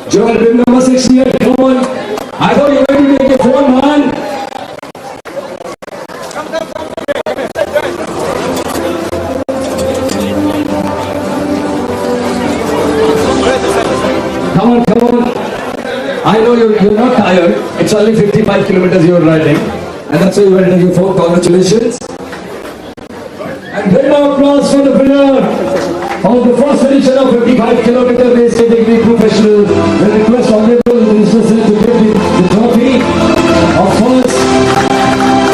Joel, win number 68, come on. I thought you were going to make a phone, man. Come on, come on. I know you're not tired. It's only 55 kilometers you're riding. And that's why you went into your phone. Congratulations. And big applause for the winner of the first edition of 55 kilometer race category professional. We request Honorable Minister Sir to give the trophy of first.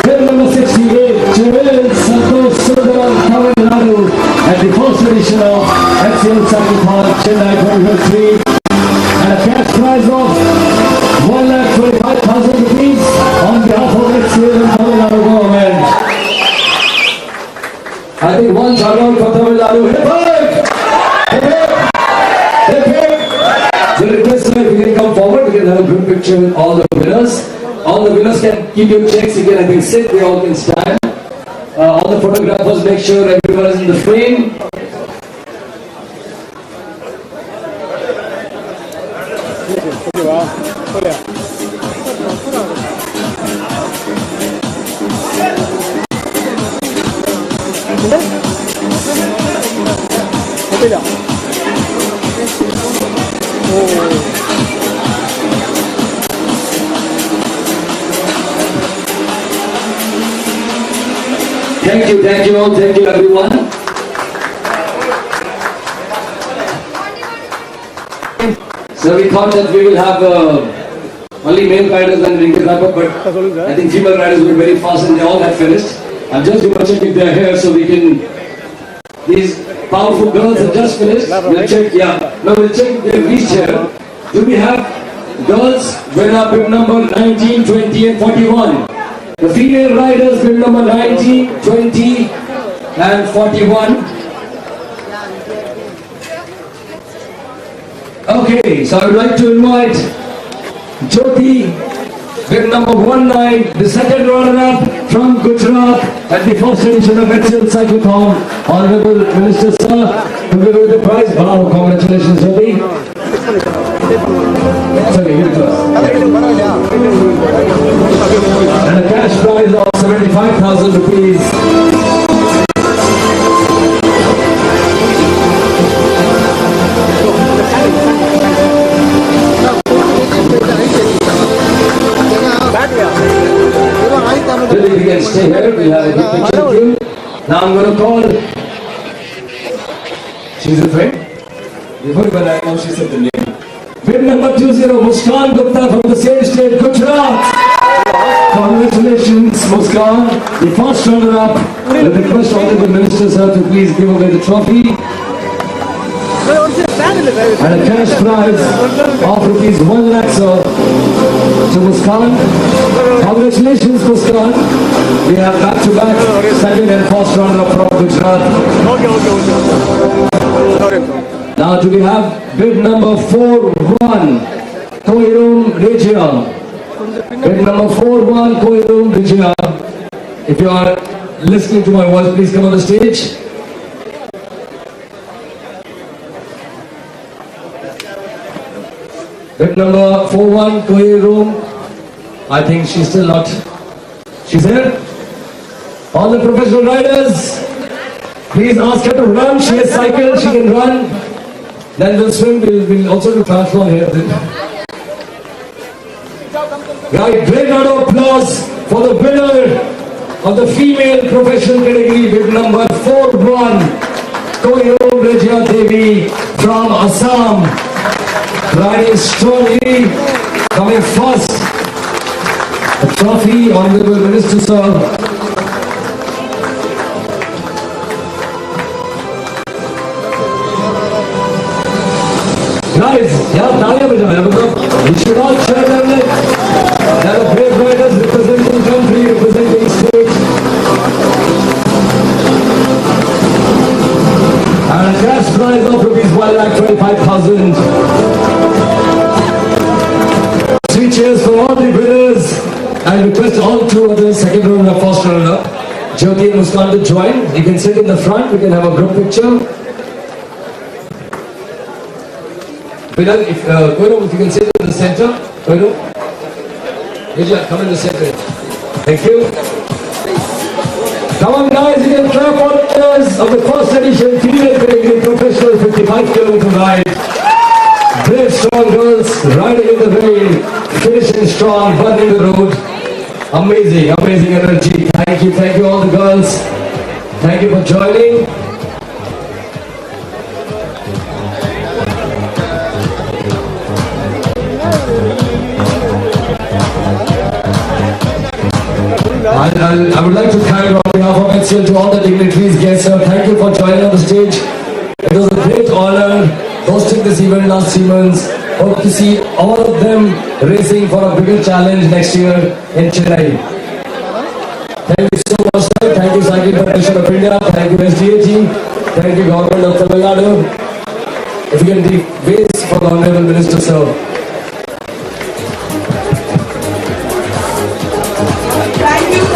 Bill number 68, Chennai, Santosh Sundaram, Tamil Nadu, at the first edition of HCL Cyclothon, Chennai 2023. And a cash prize of 1,25,000 rupees on behalf of HCL and Tamil Nadu government. I think one shout out for Tamil Nadu. Hip hip! Hip hip! Hip hip! So request if you can come forward, we can have a group picture with all the winners. All the winners can keep your checks, you can I think sit, they all can stand. All the photographers make sure everyone is in the frame. Thank you all, thank you everyone. So we thought that we will have only male riders and ringgit wrap up, but I think female riders will be very fast and they all have finished. I'm just going to check if they are here so we can. These powerful girls have just finished. We'll check, yeah. No, we'll check if they've reached here. Do we have girls winner bib number 19, 20 and 41? The female riders bib number 19, 20 and 41. Okay, so I would like to invite Jyoti, bib number 19, the second runner-up from Gujarat at the first edition of HCL Cyclothon. Honorable Minister Sir, to give you the prize. Wow, congratulations Jyoti. Sorry, give it to us. And a cash prize of 75,000 rupees. Really, we can stay here, we'll have a good picture with you. Now I'm going to call. She's a friend. Before when I know she said the name. Bid number 20, Muskan Gupta from the same state, Gujarat. Congratulations, Muskan. The first runner-up. I request Honorable Minister Sir to please give away the trophy. And a cash prize of rupees 1 lakh, sir, to Muskan. Congratulations, Muskan. We have back-to-back second and first runner-up from Gujarat. Now do we have bid number 41, Koirum Regia. Bid number 41, Koirum Regia. If you are listening to my voice, please come on the stage. Bid number 41, Koirum. I think she's still not. She's here. All the professional riders, please ask her to run. She has cycled, she can run. Then we'll swim, we'll also do triathlon here. Right, great round of applause for the winner of the female professional category with number 41, Koirum Regia Devi from Assam. Riding strongly, coming first. The trophy, Honorable Minister Sir. We should all cheer them. There are brave riders representing country, representing state. And cash prize of rupees 1,25,000. Three cheers for all the winners. I request all two others, second runner and first runner, Jyoti and Muskan, to join. You can sit in the front, we can have a group picture. Winner, if you can sit in the center. Vijay, come in the center. Thank you. Come on guys, you can clap all winners of the first edition female category professional 55-kilometer ride. Brave, strong girls riding in the rain, finishing strong, burning the road. Amazing, amazing energy. Thank you all the girls. Thank you for joining. I would like to thank on behalf of HCL to all the dignitaries, guests. Thank you for joining on the stage. It was a great honor hosting this event last 3 months. Hope to see all of them racing for a bigger challenge next year in Chennai. Thank you so much, sir. Thank you, Cycling Federation of India. Thank you, SDAG. Thank you, Government of Tamil Nadu. If you can give ways for the Honorable Minister, sir.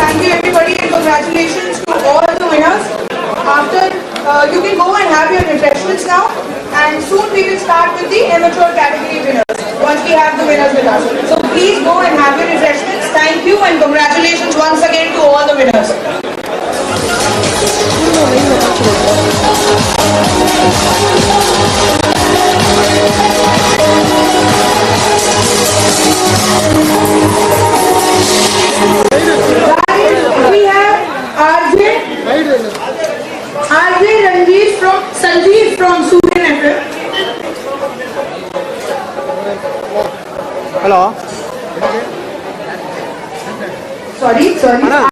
Thank you everybody, and congratulations to all the winners. After, you can go and have your refreshments now, and soon we will start with the amateur category winners, once we have the winners with us. So please go and have your refreshments. Thank you and congratulations once again to all the winners. We have RJ Sanjeev from Surin FM. Hello. Sorry.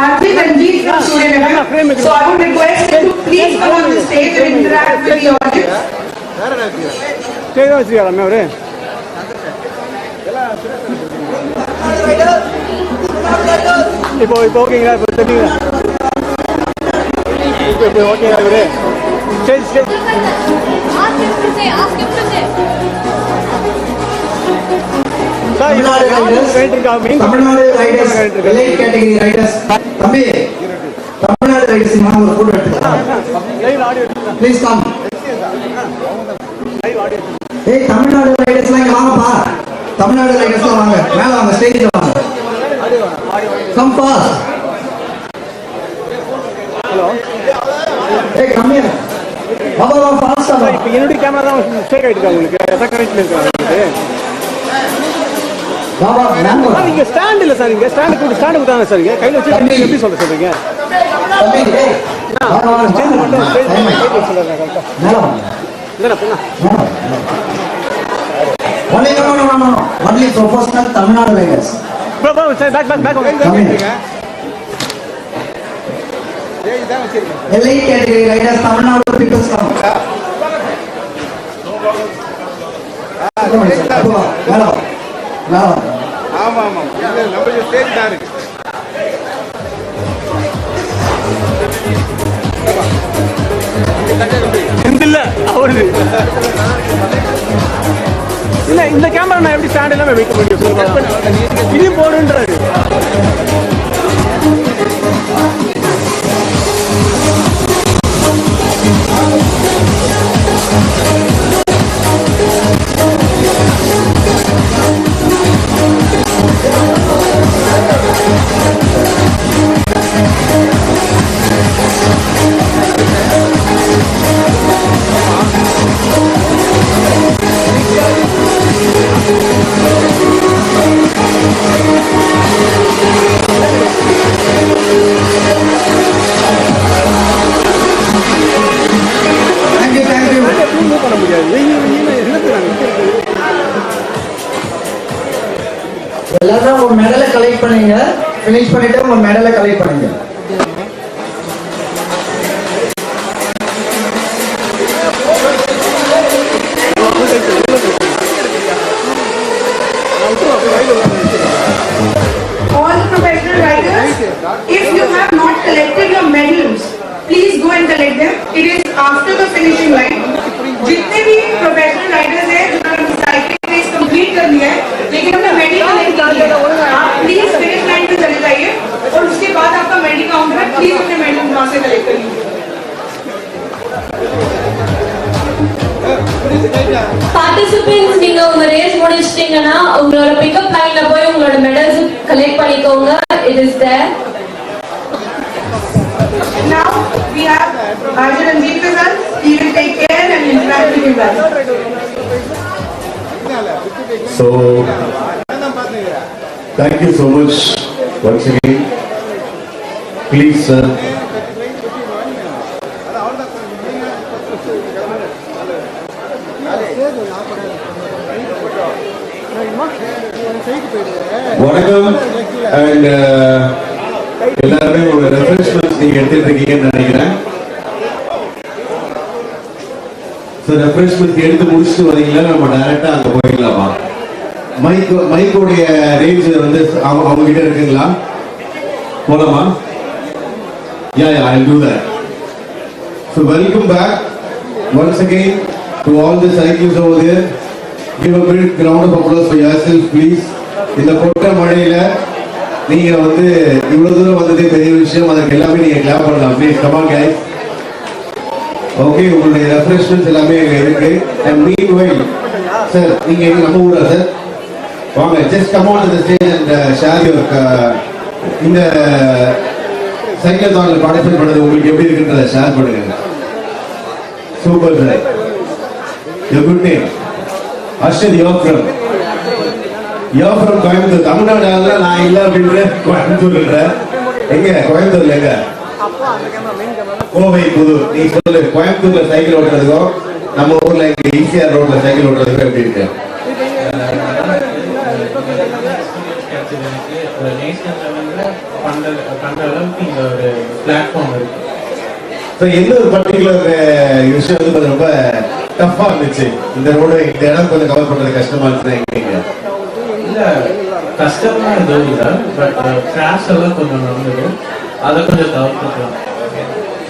RJ Sanjeev from Surin FM. So I would request you to please come on the stage and interact with the audience. இப்போ ஓகேங்களா? இப்போ தெரியுங்களா? இப்போ ஓகேங்களா? இவரு சரி Tamil Nadu Riders elite category Riders தம்பி Tamil Nadu Riders ஒரு போட்டோ எடுத்துக்கலாம் ப்ளீஸ் கம். ஏய் தமிழ்நாடு ரைடர்ஸ்லாம் இங்க வாங்கப்பா. தமிழ்நாடு ரைடர்ஸ்லாம் வாங்க, மேல வாங்க, ஸ்டேஜ்ல வாங்க. Come fast. ஹலோ. ஏய் கம் ஹியர். பாபா ஃபாஸ்டா வா. இப்போ என்னோட கேமரா தான் ஸ்டேக் ஆயிட்டு உங்களுக்கு. எதா கனெக்ட்ல இருக்கா உங்களுக்கு? பாபா நீங்க ஸ்டாண்ட் இல்ல சார், நீங்க ஸ்டாண்ட் கொடுத்தாங்க சார். இங்க கையில வச்சு நீங்க எப்படி சொல்றீங்க? தம்பி டேய் பாபா ஸ்டேஜ் மட்டும் ஸ்டேஜ் சொல்லுங்க கரெக்ட்டா. மேல வாங்க. இல்ல பண்ணா. No. Only professional Tamil Nadu riders. Bro, say back. Elite category riders Tamil Nadu people come. No. ஆமா. இது நம்ம ஸ்டேஜ் தான் இருக்கு. இல்ல அவரு இல்ல இந்த கேமரா நான் எப்படி ஸ்டாண்ட் எல்லாம் வைக்க முடியும் சொல்லுங்க. இது போடுன்றாரு. எல்லாரும் ஒரு மெடலை கலெக்ட் பண்ணுங்க. ஃபினிஷ் பண்ணிட்டு ஒரு மெடலை கலெக்ட் பண்ணுங்க. வந்தீங்கன்னா உங்களோட பிக்கப் லைன்ல போய் உங்களோட மெடல்ஸ் கலெக்ட் பண்ணிக்கோங்க. It is there. Now we have Arjun and Jeet with us. He will take care and interact with you guys. So, thank you so much once again. Please, sir. வணக்கம் and எல்லாருமே ஒரு refreshments நீங்க எடுத்துட்டு இருக்கீங்கன்னு நினைக்கிறேன். So refreshment எடுத்து முடிச்சுட்டு வரீங்களா நம்ம டைரக்டா அங்க போயிடலாமா? மைக்கோடைய ரேஞ்ச் வந்து அவங்க கிட்ட இருக்குங்களா? போலாமா? Yeah, I'll do that. So welcome back once again to all the cyclists over there. Give a big round of applause for yourself, please. இந்த பொட்ட மழையில நீங்க வந்து இவ்வளவு தூரம் வந்ததே பெரிய விஷயம். அதுக்கு எல்லாமே நீங்க கிளாப் பண்ணலாம். Please come on guys. Okay, உங்களுடைய ரெஃப்ரெஷ்மெண்ட்ஸ் எல்லாமே அங்க இருக்கு. And meanwhile, சார் நீங்க எங்க நம்ம ஊரா சார்? வாங்க, just come on to the stage and share your இந்த சைக்கிளத்தான்ல பார்ட்டிசிபேட் பண்ணது உங்களுக்கு எப்படி இருக்குன்றத ஷேர் பண்ணுங்க. Super sir. Your good name? Ashad, you're from Coimbatore. Tamil Nadu நான் இல்ல அப்படின்னு கோயம்புத்தூர் இருக்கிறேன். எங்க கோயம்புத்தூர்ல எங்க? கோவை புதூர். நீ சொல்லு, கோயம்புத்தூர்ல சைக்கிள் ஓட்டுறதுக்கும் நம்ம ஊர்ல இங்க ஈசிஆர் ரோட்ல சைக்கிள் ஓட்டுறதுக்கும் எப்படி இருக்கு? என்ன ஒரு பர்டிகுலர் விஷயம் வந்து கொஞ்சம் ரொம்ப டஃபா இருந்துச்சு. இந்த ரோடு இந்த இடம் கொஞ்சம் கவர் பண்றது கஷ்டமா இருந்துச்சு. இல்ல கஷ்டமா எதுவும் இல்லை, பட் கிராஷ் எல்லாம் கொஞ்சம் நடந்தது, அதை கொஞ்சம் தவிர்த்துக்கலாம்.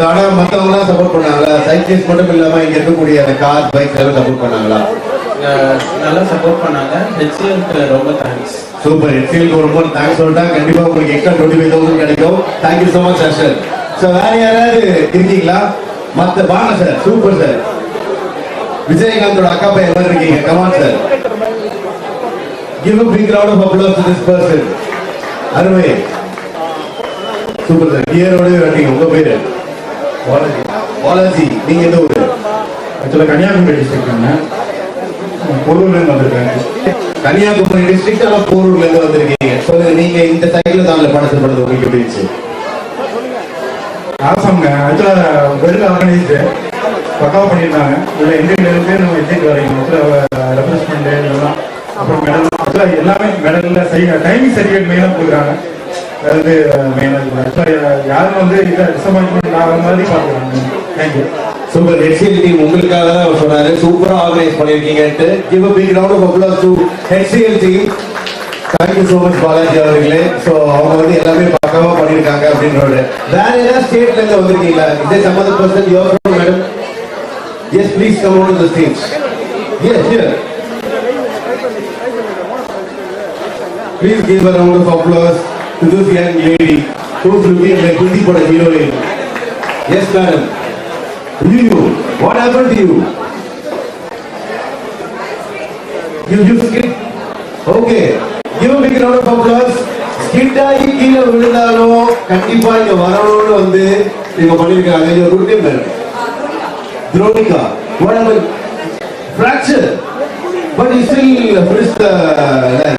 ஆனா மத்தவங்க எல்லாம் சப்போர்ட் பண்ணாங்களா? சைக்கிள்ஸ் மட்டும் இல்லாம இங்க இருக்கக்கூடிய அந்த கார் பைக் எல்லாம் சப்போர்ட் பண்ணாங்களா? நல்லா சப்போர்ட் பண்ணாங்க. HCLக்கு ரொம்ப தேங்க்ஸ். சூப்பர். HCLக்கு ரொம்ப தேங்க்ஸ் சொல்லிட்டா கண்டிப்பா உங்களுக்கு எக்ஸ்ட்ரா 25,000 கிடைக்கும். Thank you so much sir. So வேற யாராவது இருக்கீங்களா? மத்த வாங்க சார். Super sir. விஜயகாந்தோட அக்கா பையன் மாதிரி இருக்கீங்க. Come on sir. Give a big round of applause to this person. அருமை. Super sir. கியரோட வரீங்க. உங்க பேரு? பாலாஜி. பாலாஜி, நீங்க எந்த ஊரு? ஆக்சுவலா கன்னியாகுமரி டிஸ்ட்ரிக்ட்ங்க. போரூர்ல இருந்து வந்திருக்கேன். கன்னியாகுமரி டிஸ்ட்ரிக்ட் ஆனா போரூர்ல இருந்து வந்திருக்கீங்க. சொல்லுங்க, நீங்க இந்த சைக்கிள் தான்ல பார்ட்டிசிபேட் பண்ணது உங்களுக்கு எப்படி இருந்துச்சு? ஆசம்ங்க. ஆக்சுவலா வெல் ஆர்கனைஸ்டு, பக்காவா பண்ணியிருந்தாங்க. உள்ள இந்தியன்ல இருந்து நம்ம எஜெக்ட் வரைக்கும் ரெப்ரஸன்மெண்ட் இதெல்லாம், அப்புறம் மெடல் ஆக்சுவலா எல்லாமே மெடல்ல டைமிங் சர்டிஃபிகேட் மெயினாக கொடுக்குறாங்க. அதாவது மெயினாக ஆக்சுவலா யாரும் வந்து இதை டிசப்பாயின்மெண்ட் ஆகிற மாதிரி பார்க்குறாங்க. தேங்க்யூ. சூப்பர். HCL டீம் உங்களுக்காக தான் அவர் சொன்னாரு. சூப்பரா organise பண்ணிருக்கீங்கன்ட்டு. Give a big round of applause to HCL team. Thank you so much Balaji அவர்களே. சோ அவங்க வந்து எல்லாமே பக்காவா பண்ணிருக்காங்க அப்படின்றது. வேற ஏதாவது ஸ்டேட்ல இருந்து வந்திருக்கீங்களா? இதே some other person you are from madam? Yes, please come on to the stage. Yes, here. Please give a round of applause to this young lady who's looking like Hindi for a heroine. Yes, madam. You, what happened to you? You skid? Okay. Give a big round of applause. Skid ஆகி கீழே விழுந்தாலும் கண்டிப்பா இங்க வரணும்னு வந்து நீங்க பண்ணிருக்காங்க. Your good name, madam? Dronika. What happened? Fracture. But you still frisked the leg.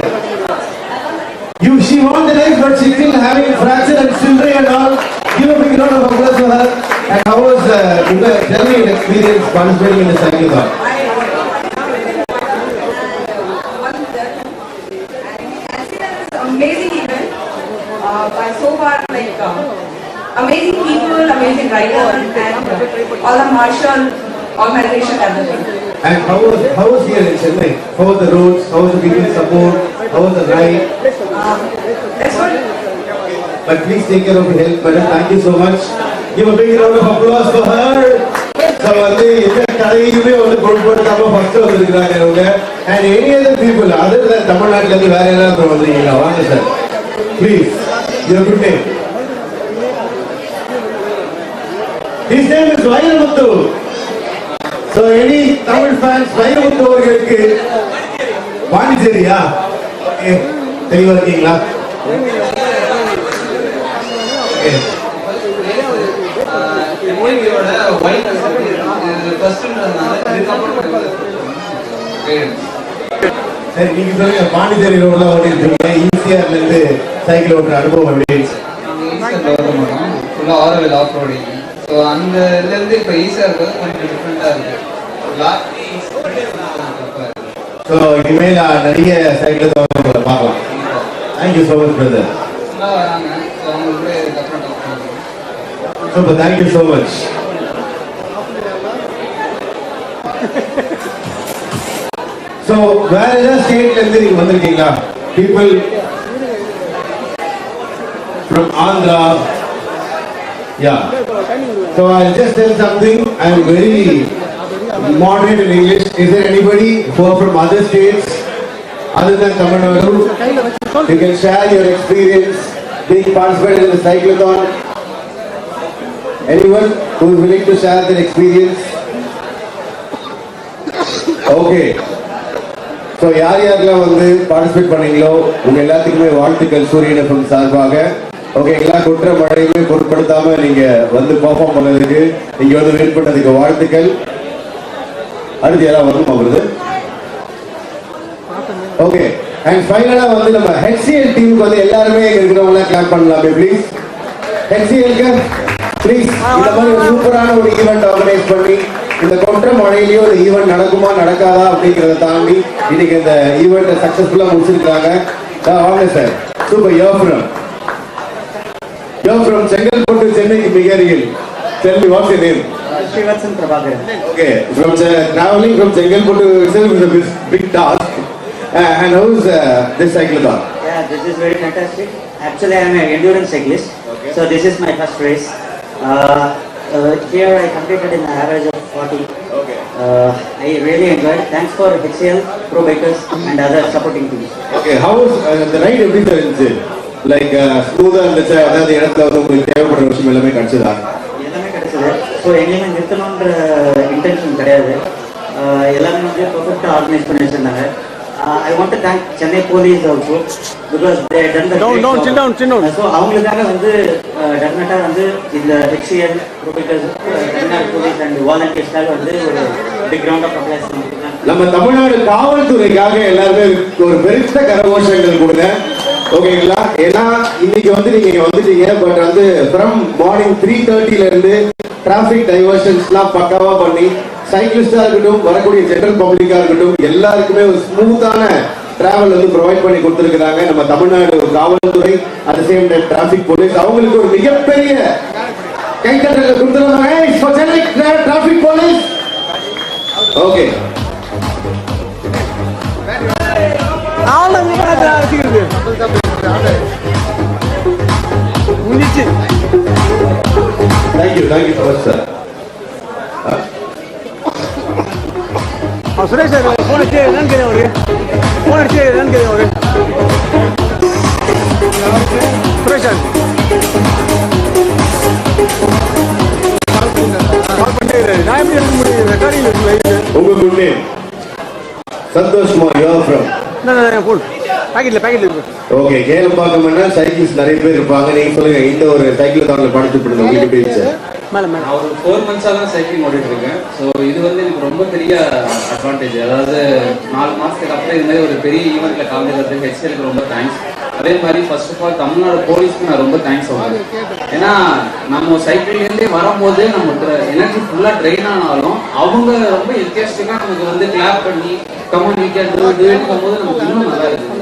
She won the race, but she's still having fracture and silvery and all. Give a big round of applause for her. And how was tell me an experience participating in the cyclothon? Amazing event. By so far, like amazing people, amazing riders, and all the martial organization everything. And how was here in Chennai? How was the roads? How was the people support? How was the ride? That's good. But please take care of your health, madam. Thank you so much. Give a big round of applause for her. So வந்து இந்த கடையுமே வந்து கொடுக்காம first வந்திருக்காங்க அவங்க. And any other people other than தமிழ்நாட்டுல இருந்து வேற யாராவது வந்திருக்கீங்களா? வாங்க sir. Please. Your good name. His name is Vairumuthu. So any Tamil fans, Vairumuthu அவர்களுக்கு பாண்டிச்சேரியா? ஓகே, தெளிவா இருக்கீங்களா? சரி, நீங்க சொல்லுங்க, பாண்டிச்சேரி ரோட்ல ஓட்டிருக்கீங்க, ஈஸியார்ல இருந்து சைக்கிள் ஓட்டுற அனுபவம் எப்படி? ஃபுல்லாக ஆரோவில் ஆஃப் ரோடிங். ஸோ அந்த இதுலேருந்து இப்போ ஈஸியாக இருக்கிறது கொஞ்சம் டிஃப்ரெண்ட்டாக இருக்குது. ஸோ இனிமேல் நிறைய சைக்கிள் உங்களை பார்க்கலாம். Thank you so much brother. வராங்க, ஸோ அவங்களுக்கு இதுக்கப்புறம் super, thank you so much. So வேற ஏதாவது ஸ்டேட்ல இருந்து நீங்க வந்திருக்கீங்களா? People from Andhra. Yeah. So I'll just tell something. I'm very moderate in English. Is there anybody who are from other states other than Tamil Nadu? You can share your experience being participated in the cyclothon. Anyone who is willing to share their experience? Okay. So யார் யாரெல்லாம் வந்து participate பண்ணீங்களோ உங்க எல்லாத்துக்குமே வாழ்த்துக்கள் சூரியன் FM சார்பாக. ஓகேங்களா? குற்ற மழையுமே பொருட்படுத்தாம நீங்க வந்து பெர்ஃபார்ம் பண்ணதுக்கு, நீங்க வந்து வெயிட் பண்ணதுக்கு வாழ்த்துக்கள். அடுத்து யாராவது வரணுமா வருது? ஓகே. அண்ட் ஃபைனலா வந்து நம்ம HCL டீமுக்கு வந்து எல்லாருமே இருக்கிறவங்க கிளாப் பண்ணலாமே ப்ளீஸ். HCLக்கு ப்ளீஸ் இந்த மாதிரி ஒரு சூப்பரான ஒரு ஈவெண்ட் ஆர்கனைஸ் பண்ணி இந்த கொற்ற மழையிலேயே ஒரு ஈவெண்ட் நடக்குமா நடக்காதா அப்படிங்கிறத தாண்டி இன்னைக்கு இந்த ஈவெண்ட் சக்சஸ்ஃபுல்லா முடிச்சிருக்காங்க. வாங்க sir. Super. You're from Chengalpattu, Chennai, Migariyil. Tell me, what's your name? Srivatsan Prabhakaran. Okay, from traveling from Chengalpattu itself is a big task. And how is this cyclothon? Yeah, this is very fantastic. Actually, I am an endurance cyclist. Okay. So this is my first race. Here I completed in an average of 40. Okay. I really enjoyed. Thanks for HCL, Pro Bikers and other supporting teams. Okay, how was the ride? Everything is like smoother இருந்துச்சு? அதாவது இடத்துல வந்து உங்களுக்கு தேவைப்படுற விஷயம் எல்லாமே கிடைச்சதா? எல்லாமே கிடைச்சது. ஸோ எங்கேயுமே நிறுத்தணுன்ற இன்டென்ஷன் கிடையாது. எல்லாமே வந்து பர்ஃபெக்டாக ஆர்கனைஸ் பண்ணி வச்சிருந்தாங்க. I want to thank Chennai police also because they done the Chill down. So அவங்களுக்காக வந்து டெஃபினட்டாக வந்து இந்த HCL Pro Bikers, Chennai police and volunteersக்காக வந்து ஒரு big round of applause. நம்ம தமிழ்நாடு காவல்துறைக்காக எல்லாருமே ஒரு பெருத்த கரகோஷங்கள் கொடுங்க. ஓகேங்களா? ஏன்னா இன்னைக்கு வந்து நீங்க வந்துட்டீங்க. பட் வந்து ஃப்ரம் மார்னிங் 3:30ல இருந்து டிராபிக் டைவர்ஷன்ஸ்லாம் பக்காவா பண்ணி சைக்கிளிஸ்டா இருக்கட்டும், வரக்கூடிய ஜெனரல் பப்ளிக்கா இருக்கட்டும், எல்லாருக்குமே ஒரு ஸ்மூத்தான டிராவல் வந்து ப்ரொவைட் பண்ணி கொடுத்துருக்காங்க நம்ம தமிழ்நாடு காவல்துறை. At the same time traffic police. அவங்களுக்கு ஒரு மிகப்பெரிய கைத்தட்டல் கொடுத்துருக்காங்க. Traffic police. Okay. Thank you so much, sir. Suresh sir phone அடிச்சு என்னன்னு கேட்க அவரு. சுரேஷ் சார் கால் பண்ணிட்டு நான் எப்படி எடுக்க முடியும்? ரெக்கார்டிங் இருக்கு. உங்க good name? Santhosh Kumar. You are from? Phone பேக்கெட்ல இருக்கு. ஓகே. கேளம்பாக்கம்னா சைக்கிள்ஸ் நிறைய பேர் இருப்பாங்க. நீங்க சொல்லுங்க, இந்த ஒரு சைக்கிளோதான்ல பார்ட்டிசிபேட் உங்களுக்கு எப்படி இருந்துச்சு? நான் ஒரு 4 months-ஆ தான் சைக்கிளிங் ஓடிட்டு இருக்கேன். ஸோ இது வந்து எனக்கு ரொம்ப பெரிய அட்வான்டேஜ். அதாவது 4 மாதத்துக்கு அப்புறம் இது மாதிரி ஒரு பெரிய ஈவெண்ட்ல கலந்துக்கிறதுக்கு HCLக்கு ரொம்ப தேங்க்ஸ். அதே மாதிரி ஃபர்ஸ்ட் ஆஃப் ஆல் தமிழ்நாடு போலீஸ்க்கு நான் ரொம்ப தேங்க்ஸ் சொல்றேன். ஏன்னா நம்ம சைக்கிள்லேருந்தே வரும்போது நம்ம எனர்ஜி ஃபுல்லாக ட்ரெயின் ஆனாலும் அவங்க ரொம்ப எத்தியாஸ்டிக்காக நமக்கு வந்து கிளாப் பண்ணி கமெண்ட் வீக்கெண்ட் போது நமக்கு இன்னும் நல்லா இருக்குது.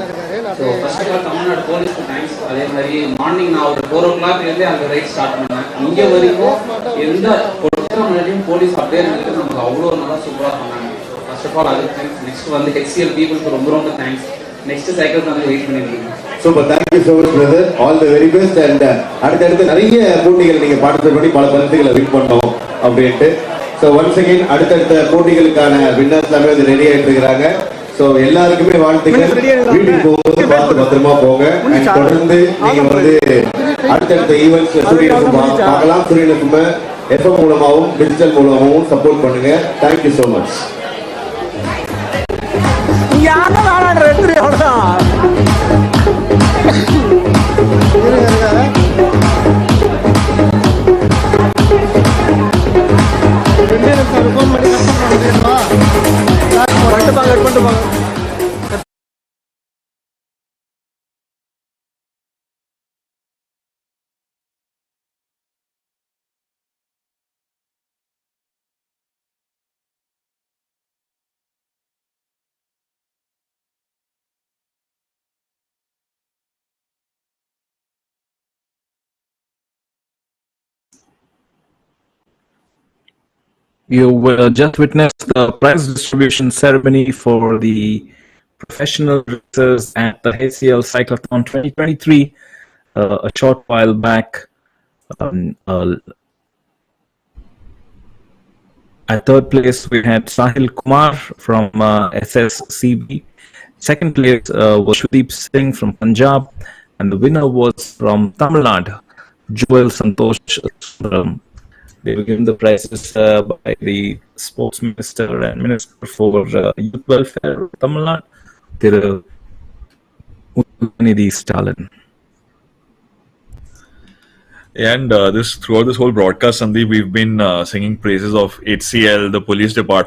So first of all Tamil Nadu போலீஸ்க்கு தேங்க்ஸ். அதே மாதிரி மார்னிங் நான் ஒரு 4 o'clock அந்த ரைட் ஸ்டார்ட் பண்ணேன். இங்கே வரைக்கும் எந்த கொடுத்த முன்னாடியும் போலீஸ் அப்படியே இருந்துட்டு நமக்கு அவ்வளோ நல்லா சூப்பராக பண்ணாங்க. ஃபர்ஸ்ட் ஆஃப் ஆல் அதுக்கு தேங்க்ஸ். நெக்ஸ்ட் வந்து HCL பீப்புளுக்கு ரொம்ப ரொம்ப தேங்க்ஸ். நெக்ஸ்ட் சைக்கிள் வந்து வெயிட் பண்ணிருக்கீங்க. Super. Thank you so much brother. All the very best. And அடுத்தடுத்து நிறைய போட்டிகள் நீங்க பார்ட்டிசிபேட் பண்ணி பல பரிசுகளை வின் பண்ணோம் அப்படின்ட்டு. ஸோ ஒன்ஸ் அகெயின் அடுத்தடுத்த போட்டிகளுக்கான வின்னர்ஸ் எல்லாமே வந்து ரெடி ஆகிட்டு இருக்கிறாங்க. ஸோ எல்லாருக்குமே வாழ்த்துக்கள். வீட்டுக்கு போகும்போது பார்த்து பத்திரமா போங்க. அண்ட் தொடர்ந்து நீங்க வந்து அடுத்தடுத்த ஈவெண்ட்ஸ் சூரியன் பார்க்கலாம். சூரியன் எஃப்எம் மூலமாகவும் டிஜிட்டல் மூலமாகவும் சப்போர்ட் பண்ணுங்க. Thank you so much. யாரும் வேணான்ற எடுத்துரு அவ்வளோதான். You will just witness the prize distribution ceremony for the professional racers at the HCL Cyclothon 2023 a short while back. At third place, we had Sahil Kumar from SSCB. Second place was Shudip Singh from Punjab. And the winner was from Tamil Nadu, Joel Santosh. They were given the prizes by the Sports Minister and Minister for Youth Welfare of Tamil Nadu, Thiru Udhanidhi Stalin. And throughout this whole broadcast, Sandeep, we've been singing praises of HCL, the police department.